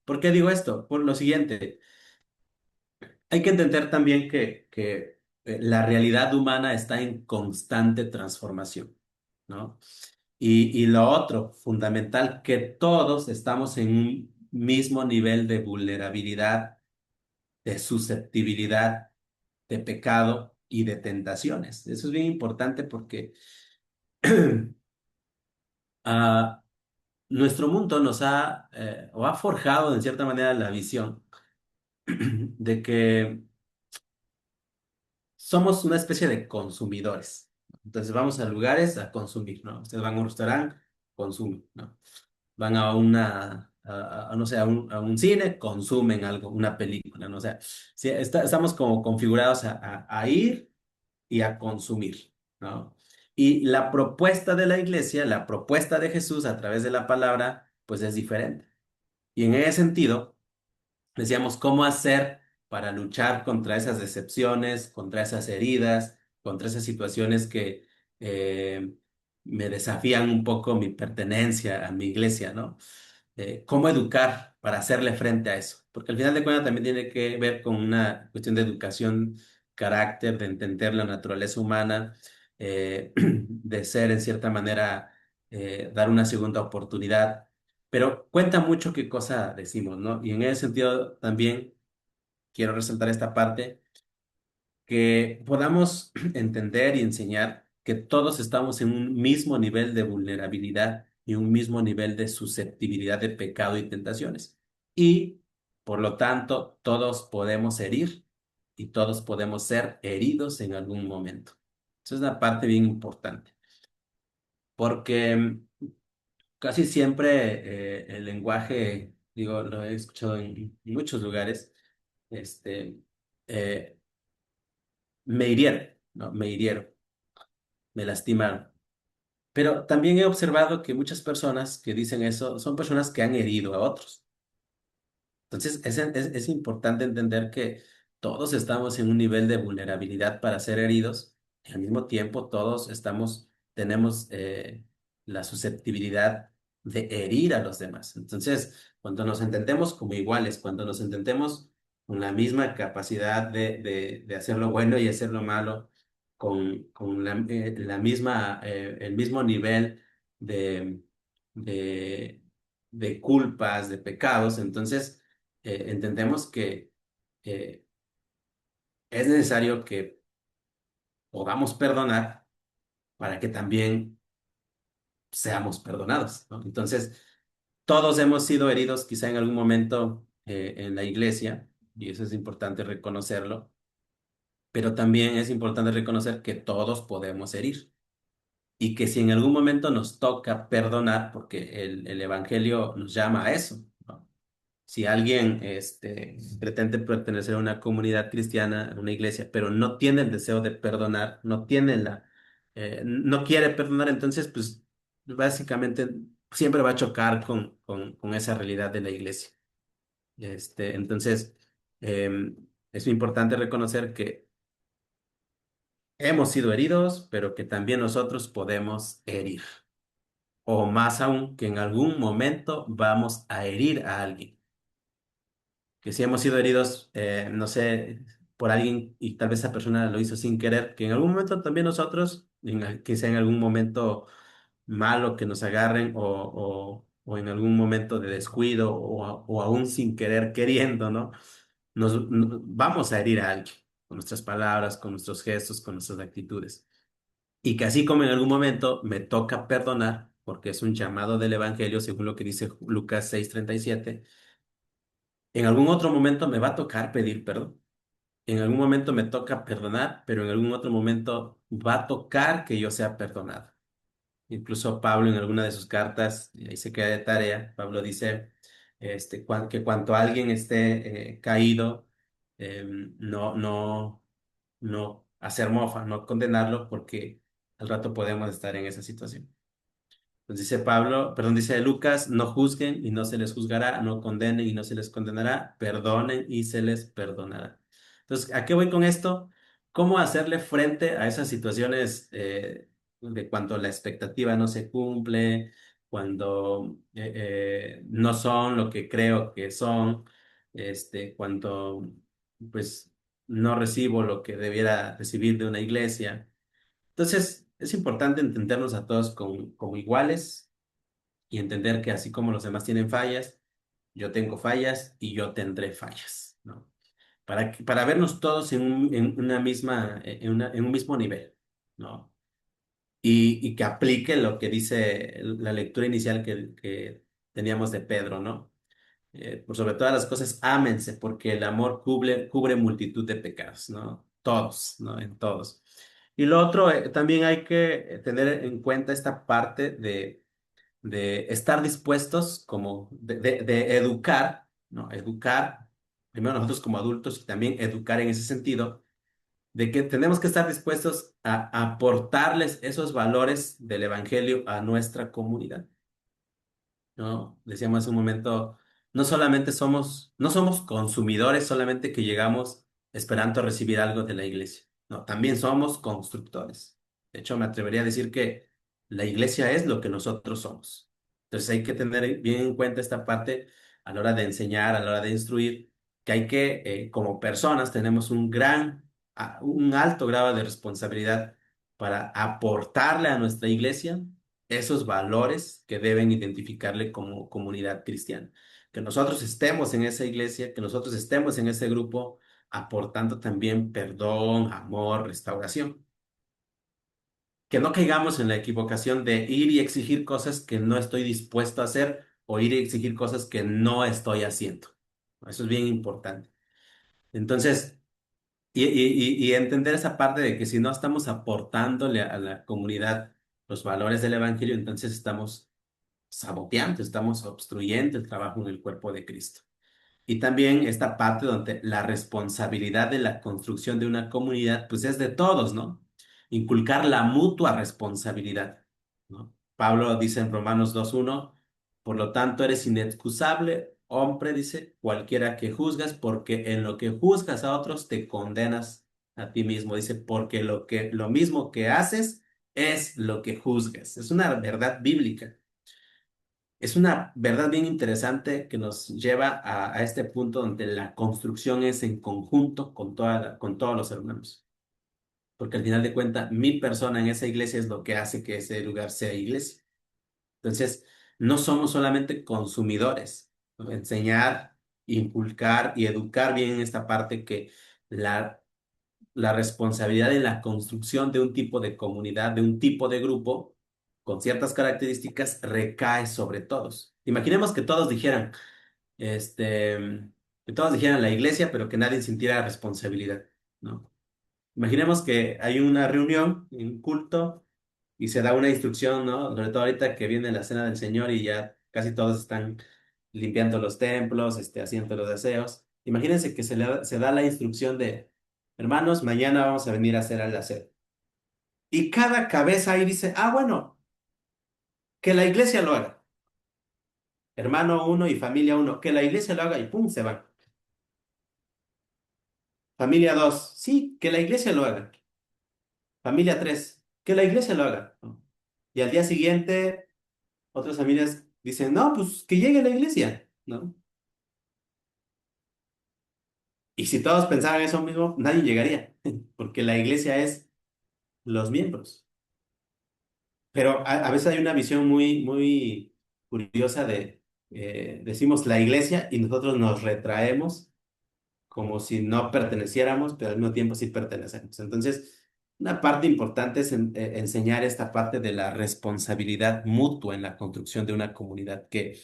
¿Por qué digo esto? Por lo siguiente. Hay que entender también que la realidad humana está en constante transformación, ¿no? Y lo otro, fundamental, que todos estamos en un mismo nivel de vulnerabilidad, de susceptibilidad, de pecado y de tentaciones. Eso es bien importante porque ah, nuestro mundo nos ha o ha forjado en cierta manera la visión de que somos una especie de consumidores. Entonces vamos a lugares a consumir, ¿no? Ustedes van a un restaurante, consumen, ¿no? Van a no sé, a un cine, consumen algo, una película, ¿no? O sea, sí, estamos como configurados a ir y a consumir, ¿no? Y la propuesta de la iglesia, la propuesta de Jesús a través de la palabra, pues es diferente. Y en ese sentido, decíamos, ¿cómo hacer para luchar contra esas decepciones, contra esas heridas, contra esas situaciones que eh, me desafían un poco mi pertenencia a mi iglesia, ¿no? ¿Cómo educar para hacerle frente a eso? Porque al final de cuentas también tiene que ver con una cuestión de educación, carácter, de entender la naturaleza humana, de ser en cierta manera, dar una segunda oportunidad, pero cuenta mucho qué cosa decimos, ¿no? Y en ese sentido también quiero resaltar esta parte, que podamos entender y enseñar que todos estamos en un mismo nivel de vulnerabilidad y un mismo nivel de susceptibilidad de pecado y tentaciones. Y, por lo tanto, todos podemos herir y todos podemos ser heridos en algún momento. Esa es una parte bien importante, porque casi siempre el lenguaje, digo, lo he escuchado en muchos lugares, este, eh, me hirieron, ¿no? Me hirieron, me lastimaron. Pero también he observado que muchas personas que dicen eso son personas que han herido a otros. Entonces, es importante entender que todos estamos en un nivel de vulnerabilidad para ser heridos y al mismo tiempo todos tenemos la susceptibilidad de herir a los demás. Entonces, cuando nos entendemos como iguales, cuando nos entendemos con la misma capacidad de hacer lo bueno y hacer lo malo, con la misma, el mismo nivel de, de, de culpas, de pecados, entonces entendemos que eh, es necesario que podamos perdonar para que también seamos perdonados, ¿no? Entonces, todos hemos sido heridos quizá en algún momento en la iglesia, y eso es importante reconocerlo, pero también es importante reconocer que todos podemos herir y que si en algún momento nos toca perdonar, porque el Evangelio nos llama a eso, ¿no? Si alguien pretende pertenecer a una comunidad cristiana, a una iglesia, pero no tiene el deseo de perdonar, no quiere perdonar, entonces, pues, básicamente siempre va a chocar con esa realidad de la iglesia. Entonces, es importante reconocer que hemos sido heridos, pero que también nosotros podemos herir. O más aún, que en algún momento vamos a herir a alguien. Que si hemos sido heridos, no sé, por alguien y tal vez esa persona lo hizo sin querer, que en algún momento también nosotros, que sea en algún momento malo que nos agarren o en algún momento de descuido o aún sin querer queriendo, ¿no? Vamos a herir a alguien con nuestras palabras, con nuestros gestos, con nuestras actitudes. Y que así como en algún momento me toca perdonar, porque es un llamado del Evangelio, según lo que dice Lucas 6:37, en algún otro momento me va a tocar pedir perdón. En algún momento me toca perdonar, pero en algún otro momento va a tocar que yo sea perdonado. Incluso Pablo en alguna de sus cartas, y ahí se queda de tarea, Pablo dice que cuanto alguien esté caído, no hacer mofa, no condenarlo, porque al rato podemos estar en esa situación. Pues dice Pablo, perdón, dice Lucas, no juzguen y no se les juzgará, no condenen y no se les condenará, perdonen y se les perdonará. Entonces, ¿a qué voy con esto? ¿Cómo hacerle frente a esas situaciones de cuando la expectativa no se cumple, cuando no son lo que creo que son, cuando pues no recibo lo que debiera recibir de una iglesia? Entonces, es importante entendernos a todos como iguales y entender que así como los demás tienen fallas, yo tengo fallas y yo tendré fallas, ¿no? Para vernos todos en una misma, en un mismo nivel, ¿no? Y que aplique lo que dice la lectura inicial que teníamos de Pedro, ¿no? Por sobre todas las cosas, ámense, porque el amor cubre multitud de pecados, ¿no? Todos, ¿no? En todos. Y lo otro, también hay que tener en cuenta esta parte de estar dispuestos como de educar, ¿no? Educar, primero nosotros como adultos y también educar en ese sentido, de que tenemos que estar dispuestos a aportarles esos valores del Evangelio a nuestra comunidad, ¿no? Decíamos hace un momento, no somos consumidores solamente que llegamos esperando recibir algo de la iglesia, no, también somos constructores. De hecho, me atrevería a decir que la iglesia es lo que nosotros somos. Entonces hay que tener bien en cuenta esta parte a la hora de enseñar, a la hora de instruir, que hay que, como personas, tenemos un alto grado de responsabilidad para aportarle a nuestra iglesia esos valores que deben identificarle como comunidad cristiana. Que nosotros estemos en esa iglesia, que nosotros estemos en ese grupo, aportando también perdón, amor, restauración. Que no caigamos en la equivocación de ir y exigir cosas que no estoy dispuesto a hacer o ir y exigir cosas que no estoy haciendo. Eso es bien importante. Entonces, y entender esa parte de que si no estamos aportándole a la comunidad los valores del evangelio, entonces estamos saboteando, estamos obstruyendo el trabajo en el cuerpo de Cristo. Y también esta parte donde la responsabilidad de la construcción de una comunidad, pues es de todos, ¿no? Inculcar la mutua responsabilidad, ¿no? Pablo dice en Romanos 2:1, por lo tanto eres inexcusable, hombre, dice, cualquiera que juzgas, porque en lo que juzgas a otros te condenas a ti mismo, dice, porque lo mismo que haces es lo que juzgas. Es una verdad bíblica. Es una verdad bien interesante que nos lleva a este punto donde la construcción es en conjunto con con todos los hermanos. Porque al final de cuentas, mi persona en esa iglesia es lo que hace que ese lugar sea iglesia. Entonces, no somos solamente consumidores, ¿no? Enseñar, inculcar y educar bien en esta parte que la, la responsabilidad de la construcción de un tipo de comunidad, de un tipo de grupo, con ciertas características, recae sobre todos. Imaginemos que todos dijeran, este, que todos dijeran la iglesia, pero que nadie sintiera responsabilidad, ¿no? Imaginemos que hay una reunión, un culto, y se da una instrucción, ¿no? Sobre todo ahorita que viene la cena del Señor y ya casi todos están limpiando los templos, haciendo los deseos. Imagínense que se da la instrucción de, hermanos, mañana vamos a venir a hacer el aseo. Y cada cabeza ahí dice, ah, bueno, que la iglesia lo haga. Hermano uno y familia uno, que la iglesia lo haga y pum, se van. Familia dos, sí, que la iglesia lo haga. Familia tres, que la iglesia lo haga, ¿no? Y al día siguiente, otras familias dicen, no, pues que llegue la iglesia, ¿no? Y si todos pensaran eso mismo, nadie llegaría, porque la iglesia es los miembros. Pero a veces hay una visión muy curiosa decimos la iglesia y nosotros nos retraemos como si no perteneciéramos, pero al mismo tiempo sí pertenecemos. Entonces, una parte importante es enseñar esta parte de la responsabilidad mutua en la construcción de una comunidad que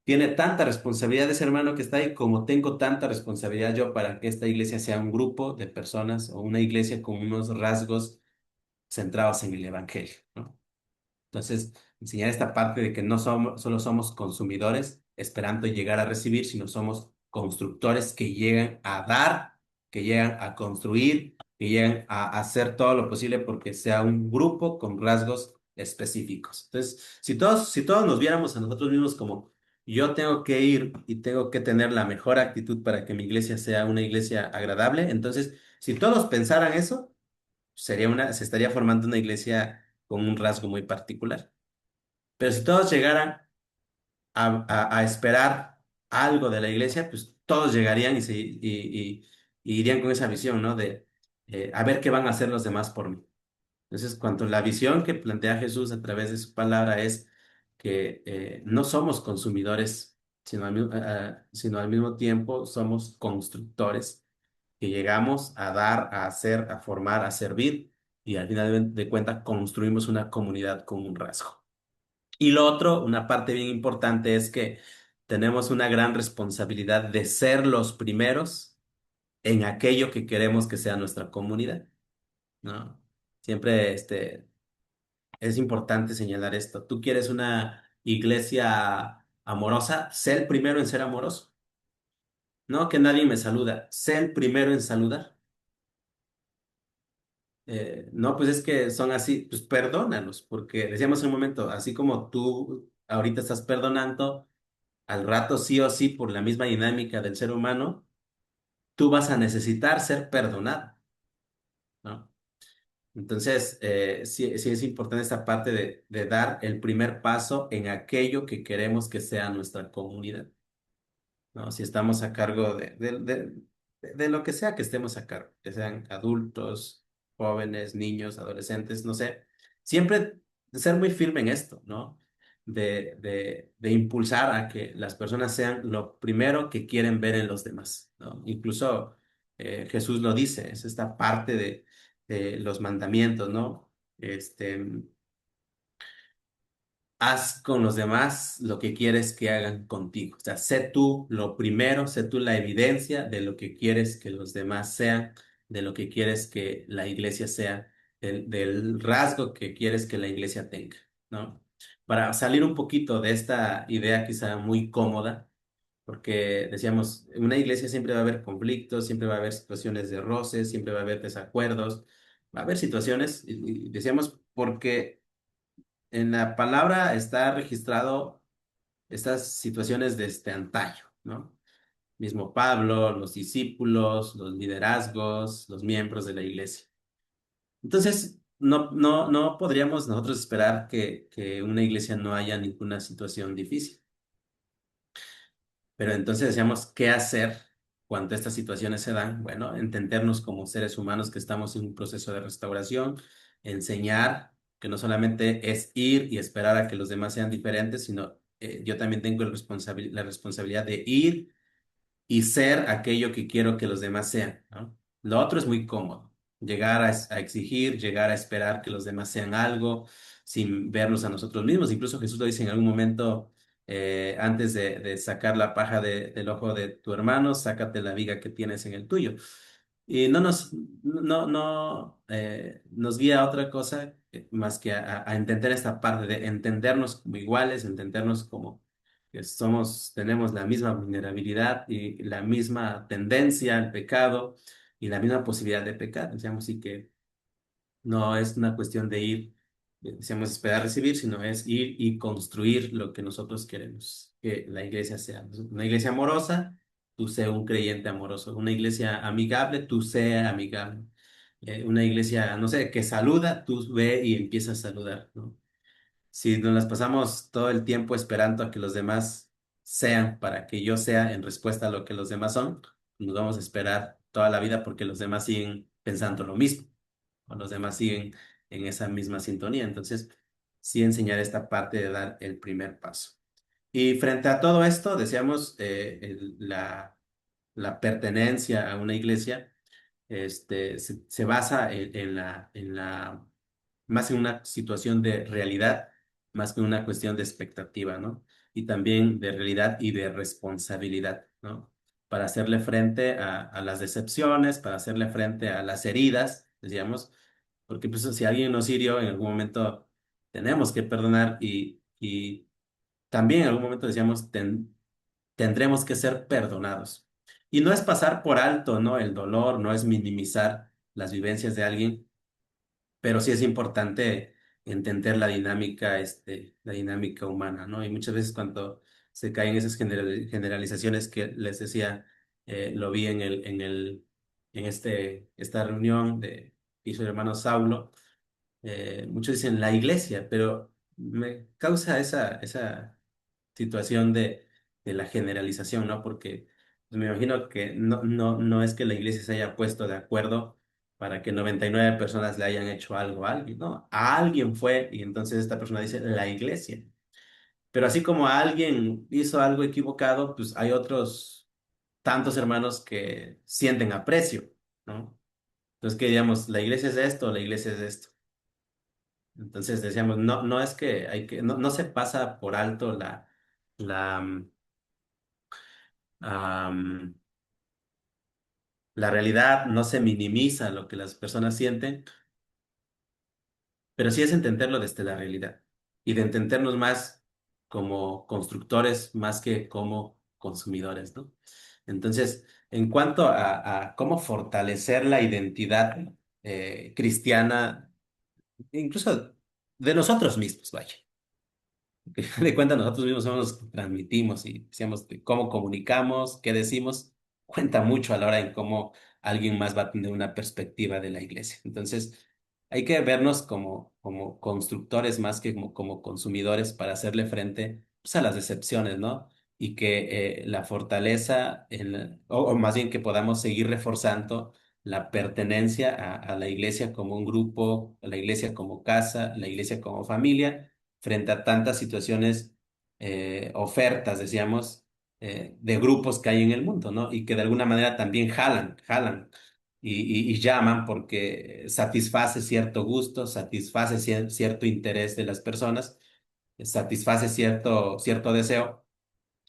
tiene tanta responsabilidad ese hermano que está ahí como tengo tanta responsabilidad yo para que esta iglesia sea un grupo de personas o una iglesia con unos rasgos centrados en el evangelio, ¿no? Entonces, enseñar esta parte de que no somos, solo somos consumidores esperando llegar a recibir, sino somos constructores que llegan a dar que llegan a construir, que llegan a hacer todo lo posible porque sea un grupo con rasgos específicos. Entonces, si todos nos viéramos a nosotros mismos como yo tengo que ir y tengo que tener la mejor actitud para que mi iglesia sea una iglesia agradable, entonces, si todos pensaran eso, se estaría formando una iglesia con un rasgo muy particular. Pero si todos llegaran a esperar algo de la iglesia, pues todos llegarían y irían con esa visión, ¿no? De a ver qué van a hacer los demás por mí. Entonces, cuanto la visión que plantea Jesús a través de su palabra es que no somos consumidores, sino al mismo tiempo somos constructores, que llegamos a dar, a hacer, a formar, a servir, y al final de cuentas construimos una comunidad con un rasgo. Y lo otro, una parte bien importante es que tenemos una gran responsabilidad de ser los primeros en aquello que queremos que sea nuestra comunidad, ¿no? Siempre es importante señalar esto. ¿Tú quieres una iglesia amorosa? Sé el primero en ser amoroso. No que nadie me saluda. Sé el primero en saludar. No, pues es que son así. Pues perdónalos, porque decíamos en un momento, así como tú ahorita estás perdonando, al rato sí o sí, por la misma dinámica del ser humano, tú vas a necesitar ser perdonado, ¿no? Entonces, sí es importante esta parte de dar el primer paso en aquello que queremos que sea nuestra comunidad, ¿no? Si estamos a cargo de lo que sea que estemos a cargo, que sean adultos, jóvenes, niños, adolescentes, no sé, siempre ser muy firme en esto, ¿no? De impulsar a que las personas sean lo primero que quieren ver en los demás, ¿no? Incluso Jesús lo dice, es esta parte de los mandamientos, ¿no? Este, haz con los demás lo que quieres que hagan contigo. O sea, sé tú lo primero, sé tú la evidencia de lo que quieres que los demás sean, de lo que quieres que la iglesia sea, del rasgo que quieres que la iglesia tenga, ¿no? Para salir un poquito de esta idea quizá muy cómoda, porque decíamos, en una iglesia siempre va a haber conflictos, siempre va a haber situaciones de roces, siempre va a haber desacuerdos, va a haber situaciones, y decíamos, porque en la palabra está registrado estas situaciones de este antaño, ¿no? Mismo Pablo, los discípulos, los liderazgos, los miembros de la iglesia. Entonces, no podríamos nosotros esperar que una iglesia no haya ninguna situación difícil. Pero entonces decíamos, ¿qué hacer cuando estas situaciones se dan? Bueno, entendernos como seres humanos que estamos en un proceso de restauración, enseñar que no solamente es ir y esperar a que los demás sean diferentes, sino yo también tengo la responsabilidad de ir y ser aquello que quiero que los demás sean, ¿no? Lo otro es muy cómodo, llegar a exigir, llegar a esperar que los demás sean algo sin vernos a nosotros mismos. Incluso Jesús lo dice en algún momento, antes de sacar la paja del ojo de tu hermano, sácate la viga que tienes en el tuyo. Y no nos guía a otra cosa más que a entender esta parte de entendernos como iguales, entendernos como que tenemos la misma vulnerabilidad y la misma tendencia al pecado y la misma posibilidad de pecar, decíamos, y que no es una cuestión de ir, decíamos, esperar recibir, sino es ir y construir lo que nosotros queremos que la iglesia sea. Una iglesia amorosa, tú sé un creyente amoroso. Una iglesia amigable, tú sé amigable. Una iglesia, no sé, que saluda, tú ve y empieza a saludar, ¿no? Si nos las pasamos todo el tiempo esperando a que los demás sean para que yo sea en respuesta a lo que los demás son, nos vamos a esperar toda la vida porque los demás siguen pensando lo mismo o los demás siguen en esa misma sintonía. Entonces, sí enseñar esta parte de dar el primer paso. Y frente a todo esto, decíamos, la pertenencia a una iglesia se basa más en una situación de realidad, más que una cuestión de expectativa, ¿no? Y también de realidad y de responsabilidad, ¿no? Para hacerle frente a las decepciones, para hacerle frente a las heridas, decíamos, porque pues si alguien nos hirió, en algún momento tenemos que perdonar y también en algún momento decíamos, tendremos que ser perdonados. Y no es pasar por alto, ¿no? El dolor, no es minimizar las vivencias de alguien, pero sí es importante entender la dinámica humana, ¿no? Y muchas veces cuando se caen esas generalizaciones que les decía, lo vi esta reunión de hizo el hermano Saulo, muchos dicen la iglesia, pero me causa esa situación de la generalización, ¿no? Porque pues, me imagino que no es que la iglesia se haya puesto de acuerdo para que 99 personas le hayan hecho algo a alguien, ¿no? A alguien fue, y entonces esta persona dice la iglesia. Pero así como alguien hizo algo equivocado, pues hay otros tantos hermanos que sienten aprecio, ¿no? Entonces, que digamos, la iglesia es esto, la iglesia es esto. Entonces decíamos, no es que no se pasa por alto la, am, la realidad, no se minimiza lo que las personas sienten, pero sí es entenderlo desde la realidad y de entendernos más como constructores más que como consumidores, ¿no? Entonces, en cuanto a cómo fortalecer la identidad cristiana, incluso de nosotros mismos, vaya. Que de cuenta nosotros mismos somos los que transmitimos y decíamos de cómo comunicamos, qué decimos, cuenta mucho a la hora en cómo alguien más va a tener una perspectiva de la iglesia. Entonces, hay que vernos como constructores más que como consumidores para hacerle frente pues, a las decepciones, ¿no? Y que la fortaleza, o más bien que podamos seguir reforzando la pertenencia a la iglesia como un grupo, a la iglesia como casa, la iglesia como familia frente a tantas situaciones, ofertas, decíamos, de grupos que hay en el mundo, ¿no? Y que de alguna manera también jalan y llaman porque satisface cierto gusto, satisface cierto interés de las personas, satisface cierto deseo.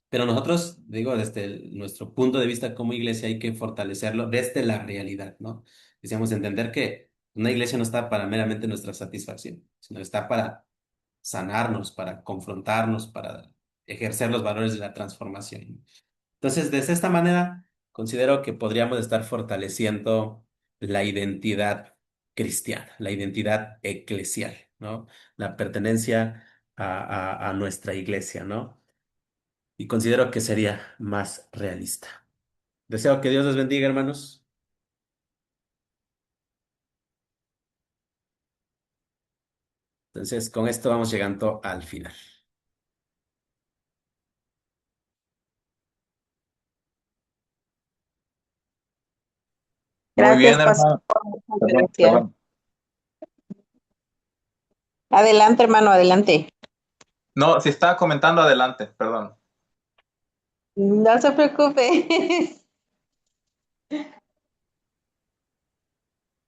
Pero nosotros, digo, desde nuestro punto de vista como iglesia hay que fortalecerlo desde la realidad, ¿no? Decíamos entender que una iglesia no está para meramente nuestra satisfacción, sino está para sanarnos, para confrontarnos, para ejercer los valores de la transformación. Entonces, desde esta manera, considero que podríamos estar fortaleciendo la identidad cristiana, la identidad eclesial, ¿no? La pertenencia a nuestra iglesia, ¿no? Y considero que sería más realista. Deseo que Dios los bendiga, hermanos. Entonces, con esto vamos llegando al final. Muy Gracias, bien, pastor. hermano. Muchas Perdón, gracias. perdón. Adelante, hermano, adelante. No, si estaba comentando, adelante, perdón. No se preocupe.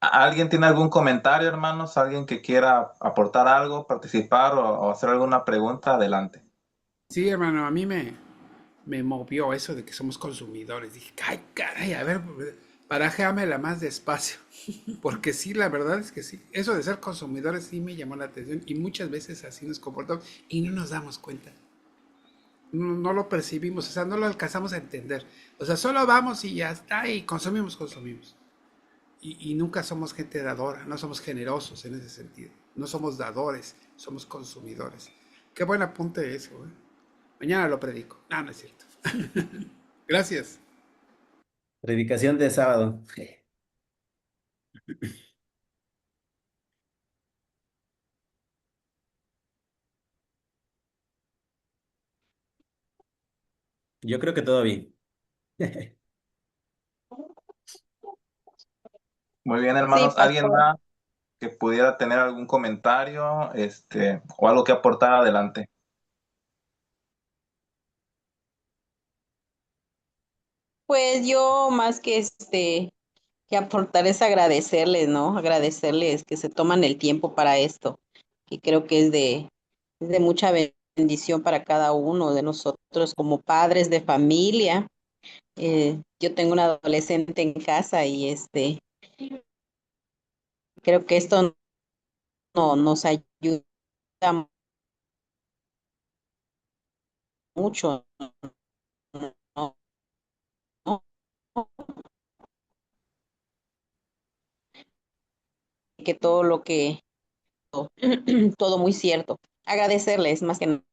¿Alguien tiene algún comentario, hermanos? ¿Alguien que quiera aportar algo, participar o hacer alguna pregunta? Adelante. Sí, hermano, a mí me movió eso de que somos consumidores. Dije, ay, caray, a ver, barajéamela más despacio. Porque sí, la verdad es que sí. Eso de ser consumidores sí me llamó la atención y muchas veces así nos comportamos y no nos damos cuenta. No lo percibimos, o sea, no lo alcanzamos a entender. O sea, solo vamos y ya está y consumimos. Y nunca somos gente dadora, no somos generosos en ese sentido. No somos dadores, somos consumidores. Qué buen apunte eso, ¿eh? Mañana lo predico. No, no es cierto. Gracias. Predicación de sábado. Yo creo que todo bien. Muy bien, Sí, hermanos. ¿Alguien pastor. más que pudiera tener algún comentario, o algo que aportar? Adelante. Pues yo más que que aportar es agradecerles, ¿no? Agradecerles que se toman el tiempo para esto, que creo que es de mucha bendición para cada uno de nosotros como padres de familia. Yo tengo un adolescente en casa y creo que esto no, nos ayuda mucho, ¿no? que todo lo que, todo muy cierto. Agradecerles más que nada.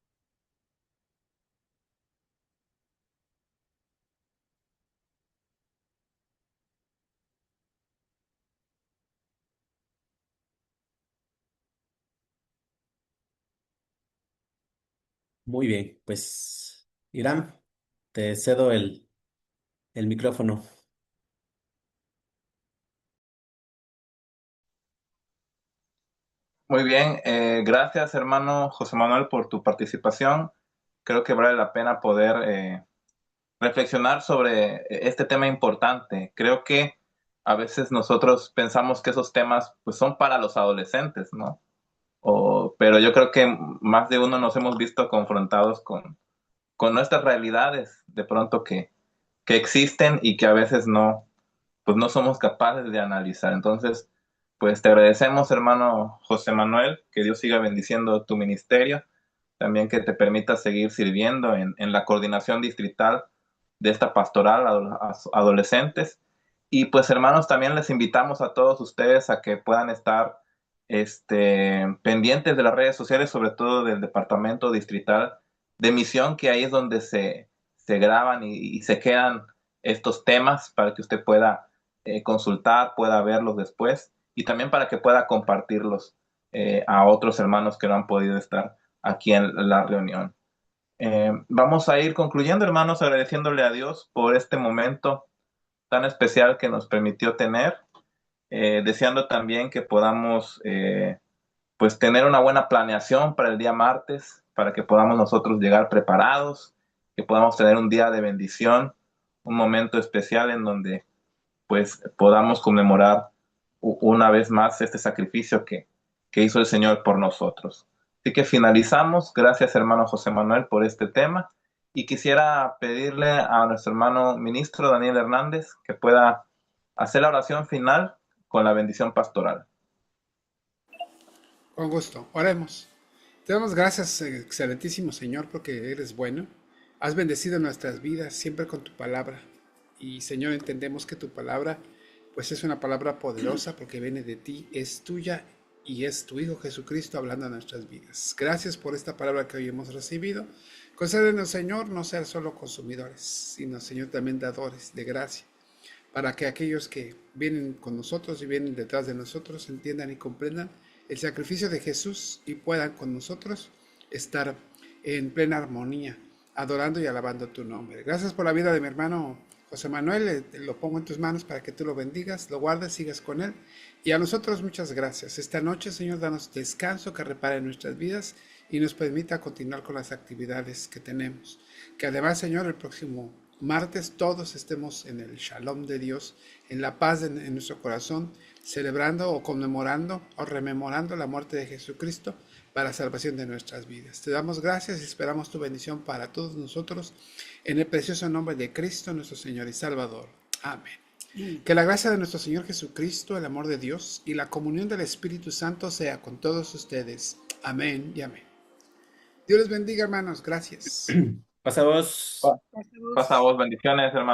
Muy bien, pues Irán, te cedo el micrófono. Muy bien, gracias hermano José Manuel por tu participación. Creo que vale la pena poder reflexionar sobre este tema importante. Creo que a veces nosotros pensamos que esos temas pues son para los adolescentes, ¿no? Pero yo creo que más de uno nos hemos visto confrontados con nuestras realidades de pronto que existen y que a veces no, pues no somos capaces de analizar. Entonces, pues te agradecemos, hermano José Manuel, que Dios siga bendiciendo tu ministerio, también que te permita seguir sirviendo en la coordinación distrital de esta pastoral a adolescentes. Y pues hermanos, también les invitamos a todos ustedes a que puedan estar pendientes de las redes sociales, sobre todo del departamento distrital de misión, que ahí es donde se graban y se quedan estos temas para que usted pueda consultar, pueda verlos después y también para que pueda compartirlos a otros hermanos que no han podido estar aquí en la reunión. Vamos a ir concluyendo, hermanos, agradeciéndole a Dios por este momento tan especial que nos permitió tener, deseando también que podamos pues tener una buena planeación para el día martes, para que podamos nosotros llegar preparados, que podamos tener un día de bendición, un momento especial en donde pues podamos conmemorar una vez más este sacrificio que hizo el Señor por nosotros. Así que finalizamos. Gracias, hermano José Manuel, por este tema. Y quisiera pedirle a nuestro hermano ministro Daniel Hernández que pueda hacer la oración final con la bendición pastoral. Con gusto, oremos. Te damos gracias, excelentísimo Señor, porque eres bueno. Has bendecido nuestras vidas siempre con tu palabra. Y Señor, entendemos que tu palabra, pues es una palabra poderosa porque viene de ti, es tuya y es tu Hijo Jesucristo hablando a nuestras vidas. Gracias por esta palabra que hoy hemos recibido. Concédenos, Señor, no ser solo consumidores, sino, Señor, también dadores de gracia, para que aquellos que vienen con nosotros y vienen detrás de nosotros entiendan y comprendan el sacrificio de Jesús y puedan con nosotros estar en plena armonía, adorando y alabando tu nombre. Gracias por la vida de mi hermano José Manuel, lo pongo en tus manos para que tú lo bendigas, lo guardes, sigas con él. Y a nosotros muchas gracias. Esta noche, Señor, danos descanso que repare nuestras vidas y nos permita continuar con las actividades que tenemos. Que además, Señor, el próximo martes todos estemos en el shalom de Dios, en la paz en nuestro corazón, celebrando o conmemorando o rememorando la muerte de Jesucristo para la salvación de nuestras vidas. Te damos gracias y esperamos tu bendición para todos nosotros en el precioso nombre de Cristo, nuestro Señor y Salvador. Amén. Que la gracia de nuestro Señor Jesucristo, el amor de Dios y la comunión del Espíritu Santo sea con todos ustedes. Amén y amén. Dios les bendiga, hermanos. Gracias. Pasa vos. Pasa a vos, bendiciones, hermano.